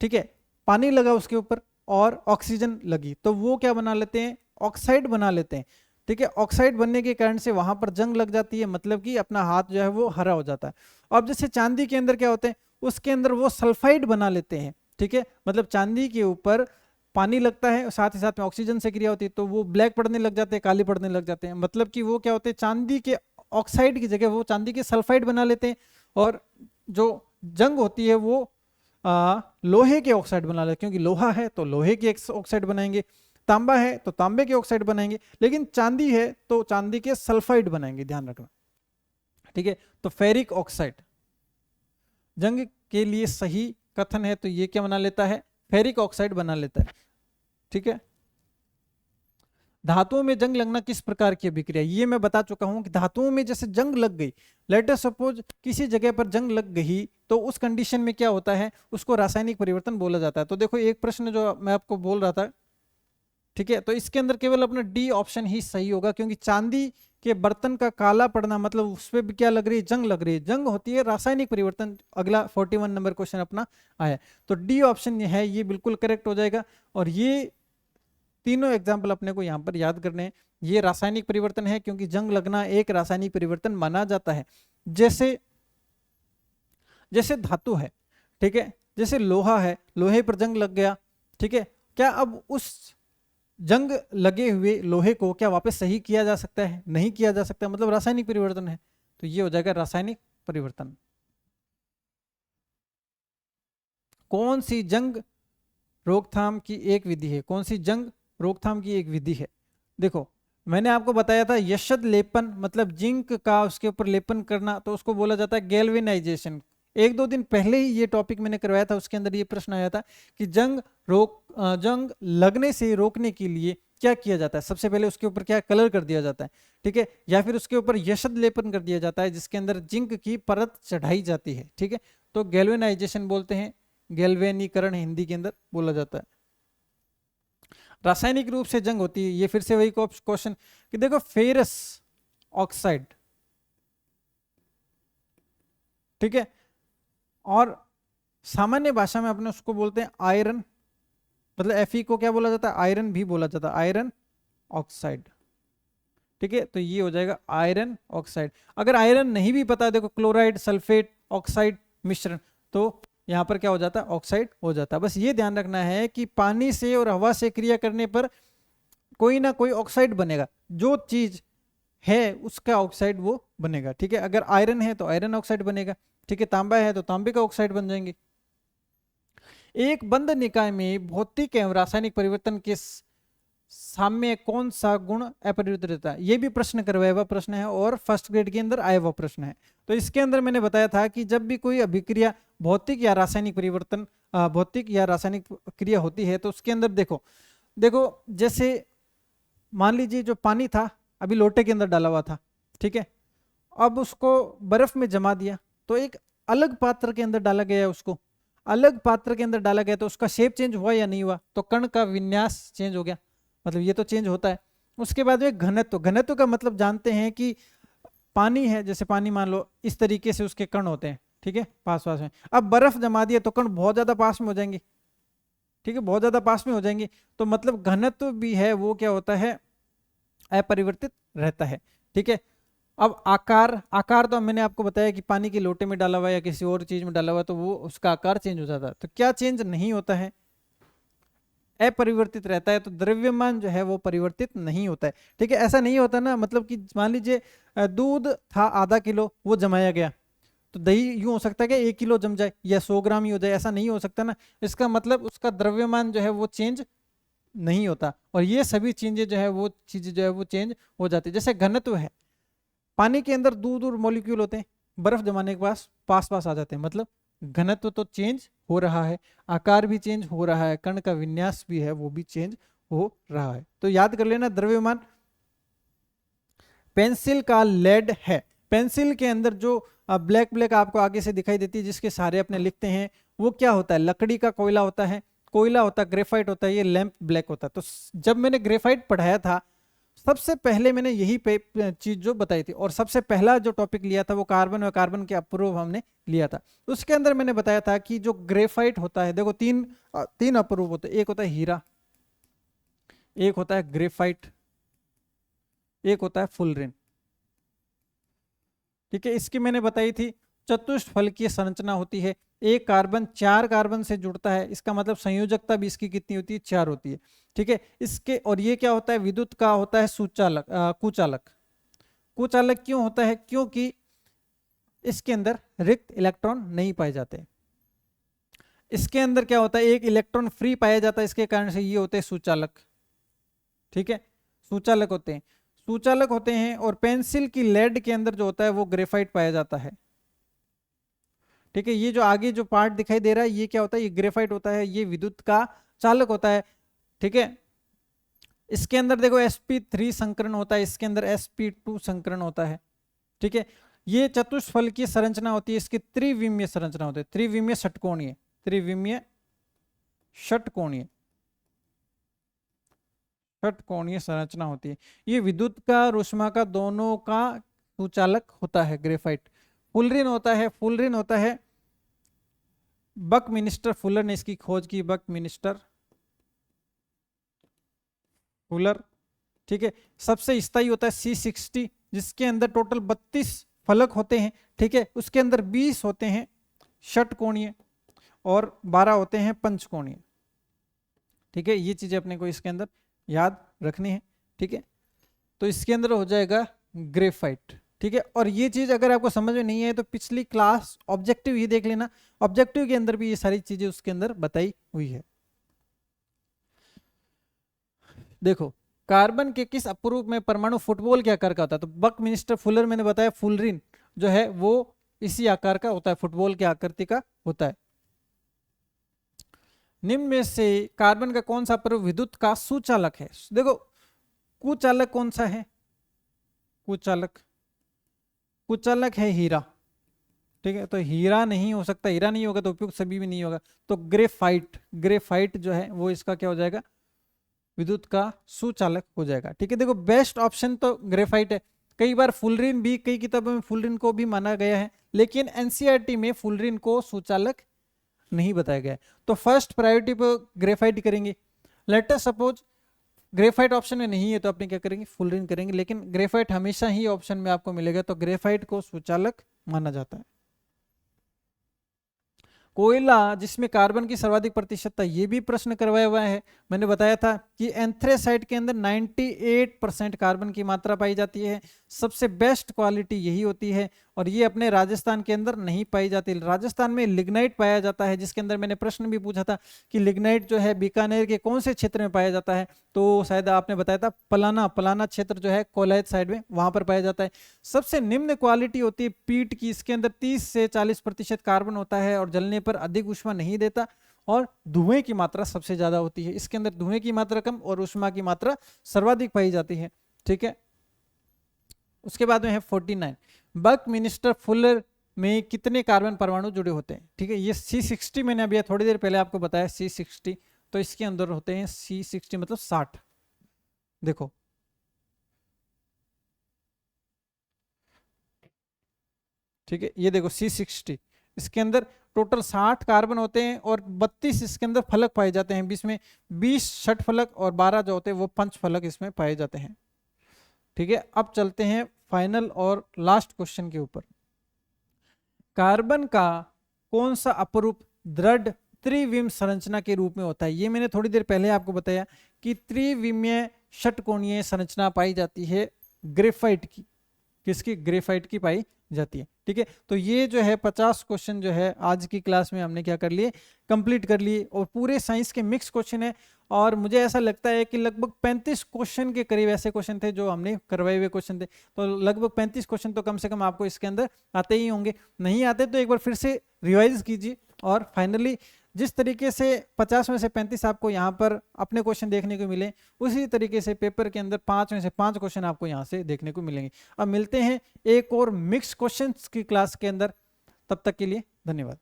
ठीक है, पानी लगा उसके ऊपर और ऑक्सीजन लगी, तो वो क्या बना लेते हैं? ऑक्साइड बना लेते हैं। ठीक है, ऑक्साइड बनने के कारण से वहां पर जंग लग जाती है, मतलब कि अपना हाथ जो है वो हरा हो जाता है। अब जैसे चांदी के अंदर क्या होते हैं, उसके अंदर वो सल्फाइड बना लेते हैं। ठीक है, मतलब चांदी के ऊपर पानी लगता है, साथ ही साथ में ऑक्सीजन से क्रिया होती है, तो वो ब्लैक पड़ने लग जाते हैं, काली पड़ने लग जाते हैं, मतलब कि वो क्या होते हैं, चांदी के ऑक्साइड की जगह वो चांदी के सल्फाइड बना लेते हैं, और जो जंग होती है वो लोहे के ऑक्साइड बना लेते, क्योंकि लोहा है तो लोहे के ऑक्साइड बनाएंगे, तांबा है तो तांबे के ऑक्साइड बनाएंगे, लेकिन चांदी है तो चांदी के सल्फाइड बनाएंगे, ध्यान रखना। ठीक है, तो फेरिक ऑक्साइड जंग के लिए सही कथन है, तो ये क्या बना लेता है? फेरिक ऑक्साइड बना लेता है। ठीक है, धातुओं में जंग लगना किस प्रकार की अभिक्रिया? ये मैं बता चुका हूं कि धातुओं में जैसे जंग लग गई, लेट सपोज किसी जगह पर जंग लग गई, तो उस कंडीशन में क्या होता है, उसको रासायनिक परिवर्तन बोला जाता है। तो देखो एक प्रश्न जो मैं आपको बोल रहा था, ठीक है, तो इसके अंदर केवल अपना डी ऑप्शन ही सही होगा, क्योंकि चांदी के बर्तन का काला पड़ना मतलब उस पर भी क्या लग रही है? जंग लग रही है, जंग होती है रासायनिक परिवर्तन। अगला 41 नंबर क्वेश्चन अपना आया, तो डी ऑप्शन है ये बिल्कुल करेक्ट हो जाएगा। और ये तीनों एग्जाम्पल अपने को यहाँ पर याद करने हैं। ये रासायनिक परिवर्तन है, क्योंकि जंग लगना एक रासायनिक परिवर्तन माना जाता है। जैसे जैसे धातु है, ठीक है, जैसे लोहा है, लोहे पर जंग लग गया, ठीक है, क्या अब उस जंग लगे हुए लोहे को क्या वापस सही किया जा सकता है? नहीं किया जा सकता, मतलब रासायनिक परिवर्तन है, तो ये हो जाएगा रासायनिक परिवर्तन। कौन सी जंग रोकथाम की एक विधि है? कौन सी जंग रोकथाम की एक विधि है? देखो मैंने आपको बताया था यशद लेपन, मतलब जिंक का उसके ऊपर लेपन करना, तो उसको बोला जाता है गैल्वेनाइजेशन। 1-2 दिन पहले ही ये टॉपिक मैंने करवाया था, उसके अंदर ये प्रश्न आया था कि जंग लगने से रोकने के लिए क्या किया जाता है? सबसे पहले उसके ऊपर क्या कलर कर दिया जाता है, ठीक है, या फिर उसके ऊपर यशद लेपन कर दिया जाता है जिसके अंदर जिंक की परत चढ़ाई जाती है। ठीक है, तो गैल्वेनाइजेशन बोलते हैं, गैल्वेनीकरण हिंदी के अंदर बोला जाता है। रासायनिक रूप से जंग होती है, ये फिर से वही क्वेश्चन कि देखो फेरस ऑक्साइड, ठीक है, और सामान्य भाषा में अपने उसको बोलते हैं आयरन, मतलब Fe को क्या बोला जाता है, आयरन भी बोला जाता है, आयरन ऑक्साइड। ठीक है, तो ये हो जाएगा आयरन ऑक्साइड। अगर आयरन नहीं भी पता है, देखो क्लोराइड, सल्फेट, ऑक्साइड मिश्रण, तो यहाँ पर क्या हो जाता है, ऑक्साइड हो जाता है। बस ये ध्यान रखना है कि पानी से और हवा से क्रिया करने पर कोई ना कोई ऑक्साइड बनेगा, जो चीज है उसका ऑक्साइड वो बनेगा। ठीक है, अगर आयरन है तो आयरन ऑक्साइड बनेगा, ठीक है, तांबा है तो तांबे का ऑक्साइड बन जाएंगे। एक बंद निकाय में भौतिक एवं रासायनिक परिवर्तन के साम्य कौन सा गुण अपरिवर्तित रहता है, ये भी प्रश्न करवाया हुआ प्रश्न है और फर्स्ट ग्रेड के अंदर आया हुआ प्रश्न है। तो इसके अंदर मैंने बताया था कि जब भी कोई अभिक्रिया भौतिक या रासायनिक परिवर्तन, भौतिक या रासायनिक क्रिया होती है, तो उसके अंदर देखो देखो जैसे मान लीजिए जो पानी था अभी लोटे के अंदर डाला हुआ था, ठीक है, अब उसको बर्फ में जमा दिया, तो एक अलग पात्र के अंदर डाला गया है, उसको अलग पात्र के अंदर डाला गया, तो उसका शेप चेंज हुआ या नहीं हुआ, तो कण का विन्यास चेंज हो गया, मतलब ये तो चेंज होता है। उसके बाद में घनत्व, घनत्व का मतलब जानते हैं कि पानी है, जैसे पानी मान लो इस तरीके से उसके कण होते हैं, ठीक है, पास पास में। अब बर्फ जमा दिया तो कण बहुत ज्यादा पास में हो जाएंगे, ठीक है, बहुत ज्यादा पास में हो जाएंगे, तो मतलब घनत्व भी है वो क्या होता है, अपरिवर्तित रहता है। ठीक है, अब आकार, आकार तो मैंने आपको बताया कि पानी के लोटे में डाला हुआ या किसी और चीज में डाला हुआ तो वो उसका आकार चेंज हो जाता है। तो क्या चेंज नहीं होता है, अपरिवर्तित रहता है। तो द्रव्यमान जो है वो परिवर्तित नहीं होता है। ठीक है, ऐसा नहीं होता ना, मतलब कि मान लीजिए दूध था आधा किलो, वो जमाया गया, तो दही यूं हो सकता है कि 1 किलो जम जाए या 100 ग्राम ही हो जाए, ऐसा नहीं हो सकता ना। इसका मतलब उसका द्रव्यमान जो है वो चेंज नहीं होता, और ये सभी चीजें जो है वो चीजें जो है वो चेंज हो जाती है। जैसे घनत्व है, पानी के अंदर दूर दूर मॉलिक्यूल होते हैं, बर्फ जमाने के पास पास पास आ जाते हैं, मतलब घनत्व तो चेंज हो रहा है, आकार भी चेंज हो रहा है, कण का विन्यास भी है वो भी चेंज हो रहा है। तो याद कर लेना द्रव्यमान। पेंसिल का लेड है, पेंसिल के अंदर जो ब्लैक ब्लैक आपको आगे से दिखाई देती है जिसके सारे अपने लिखते हैं, वो क्या होता है, लकड़ी का कोयला होता है, कोयला होता है, ग्रेफाइट होता है, ये लैंप ब्लैक होता है। तो जब मैंने ग्रेफाइट पढ़ाया था सबसे पहले मैंने यही चीज जो बताई थी, और सबसे पहला जो टॉपिक लिया था वो कार्बन और कार्बन के अप्रूव हमने लिया था। उसके अंदर मैंने बताया था कि जो ग्रेफाइट होता है, देखो तीन अप्रूव होते हैं, एक होता है हीरा, एक होता है ग्रेफाइट, एक होता है फुलरिन। ठीक है, इसकी मैंने बताई थी चतुष्फलकीय संरचना होती है, एक कार्बन 4 कार्बन से जुड़ता है, इसका मतलब संयोजकता भी इसकी कितनी होती है, 4 होती है। ठीक है, इसके और ये क्या होता है, विद्युत का होता है सुचालक, कुचालक। कुचालक क्यों होता है, क्योंकि इसके अंदर रिक्त इलेक्ट्रॉन नहीं पाए जाते। इसके अंदर क्या होता है, एक इलेक्ट्रॉन फ्री पाया जाता है, इसके कारण से ये होते हैं सुचालक। ठीक है, सुचालक होते हैं, सुचालक होते हैं। और पेंसिल की लेड के अंदर जो होता है वो ग्रेफाइट पाया जाता है। ठीक है, ये जो आगे जो पार्ट दिखाई दे रहा है ये क्या होता है, ये ग्रेफाइट होता है, ये विद्युत का चालक होता है। ठीक है, इसके अंदर देखो sp3 संकरण होता है, इसके अंदर sp2 संकरण होता है। ठीक है, ये चतुष्फल की संरचना होती है, इसकी त्रिविमीय संरचना होती है, त्रिविमीय षटकोणीय, त्रिविमीय षटकोणीय, षटकोणीय संरचना होती है। ये विद्युत का और ऊष्मा का दोनों का सुचालक होता है ग्रेफाइट। फुलरिन होता है, फुलरिन होता है, बकमिनिस्टर फुलर ने इसकी खोज की, बकमिनिस्टर फुलर। ठीक है, सबसे स्थायी होता है C60 जिसके अंदर टोटल 32 फलक होते हैं। ठीक है, उसके अंदर 20 होते हैं षटकोणीय और 12 होते हैं पंचकोणीय। ठीक है, ये चीजें अपने को इसके अंदर याद रखनी है। ठीक है, तो इसके अंदर हो जाएगा ग्रेफाइट। ठीक है, और ये चीज अगर आपको समझ में नहीं है तो पिछली क्लास ऑब्जेक्टिव ही देख लेना, ऑब्जेक्टिव के अंदर भी ये सारी चीजें उसके अंदर बताई हुई है। देखो कार्बन के किस अपरूप में परमाणु फुटबॉल के आकार का होता है, तो बकमिनिस्टर फुलर मैंने बताया, फुलरिन जो है वो इसी आकार का होता है, फुटबॉल के आकृति का होता है। निम्न में से कार्बन का कौन सा अपरूप विद्युत का सुचालक है, देखो कुचालक कौन सा है, कुचालक, कुचालक है हीरा। ठीक है, तो हीरा नहीं हो सकता, हीरा नहीं होगा तो उपयुक्त सभी भी नहीं होगा, तो ग्रेफाइट, ग्रेफाइट जो है वो इसका क्या हो जाएगा, विद्युत का सुचालक हो जाएगा। ठीक है, देखो बेस्ट ऑप्शन तो ग्रेफाइट है, कई बार फुलरिन भी, कई किताबों में फुलरिन को भी माना गया है, लेकिन एनसीईआरटी में फुलरिन को सुचालक नहीं बताया गया है। तो फर्स्ट प्रायोरिटी पर ग्रेफाइट करेंगे। Let us suppose graphite option में नहीं है तो अपने क्या करेंगे, फुलरिन करेंगे, लेकिन ग्रेफाइट हमेशा ही ऑप्शन में आपको मिलेगा, तो ग्रेफाइट को सुचालक माना जाता है। कोयला जिसमें कार्बन की सर्वाधिक प्रतिशतता, ये भी प्रश्न करवाया हुआ है। मैंने बताया था कि एंथ्रेसाइट के अंदर 98% कार्बन की मात्रा पाई जाती है, सबसे बेस्ट क्वालिटी यही होती है, और ये अपने राजस्थान के अंदर नहीं पाई जाती। राजस्थान में लिग्नाइट पाया जाता है, जिसके अंदर मैंने प्रश्न भी पूछा था कि लिग्नाइट जो है बीकानेर के कौन से क्षेत्र में पाया जाता है, तो शायद आपने बताया था पलाना क्षेत्र जो है कोलायत साइड में, वहां पर पाया जाता है। सबसे निम्न क्वालिटी होती है पीट की, इसके अंदर 30 से 40% कार्बन होता है और जलने पर अधिक ऊष्मा नहीं देता, और धुएं की मात्रा सबसे ज्यादा होती है, इसके अंदर धुएं की मात्रा कम और ऊष्मा की मात्रा सर्वाधिक पाई जाती है। ठीक है, उसके बाद में है 49, बकमिंस्टर फुलर में कितने कार्बन परमाणु जुड़े होते हैं। ठीक है, ये C60 मैंने अभी थोड़ी देर पहले आपको बताया C60, तो इसके अंदर होते हैं C60 मतलब 60। देखो ठीक है, ये देखो C60, इसके अंदर टोटल 60 कार्बन होते हैं और 32 इसके अंदर फलक पाए जाते हैं, इसमें 20 षट फलक और 12 जो होते हैं वो पंच फलक इसमें पाए जाते हैं। ठीक है, अब चलते हैं फाइनल और लास्ट क्वेश्चन के ऊपर। कार्बन का कौन सा अपरूप दृढ़ त्रिविम संरचना के रूप में होता है। ये मैंने थोड़ी देर पहले आपको बताया कि त्रिविमीय षटकोणीय संरचना पाई जाती है ग्रेफाइट की, किसकी, ग्रेफाइट की पाई जाती है। ठीक है, तो ये जो है 50 क्वेश्चन जो है आज की क्लास में हमने क्या कर लिए, कंप्लीट कर लिए, और पूरे साइंस के मिक्स क्वेश्चन है, और मुझे ऐसा लगता है कि लगभग 35 क्वेश्चन के करीब ऐसे क्वेश्चन थे जो हमने करवाए हुए क्वेश्चन थे, तो लगभग 35 क्वेश्चन तो कम से कम आपको इसके अंदर आते ही होंगे। नहीं आते तो एक बार फिर से रिवाइज कीजिए, और फाइनली जिस तरीके से 50 में से 35 आपको यहाँ पर अपने क्वेश्चन देखने को मिले, उसी तरीके से पेपर के अंदर 5 में से 5 क्वेश्चन आपको यहाँ से देखने को मिलेंगे। अब मिलते हैं एक और मिक्स क्वेश्चंस की क्लास के अंदर, तब तक के लिए धन्यवाद।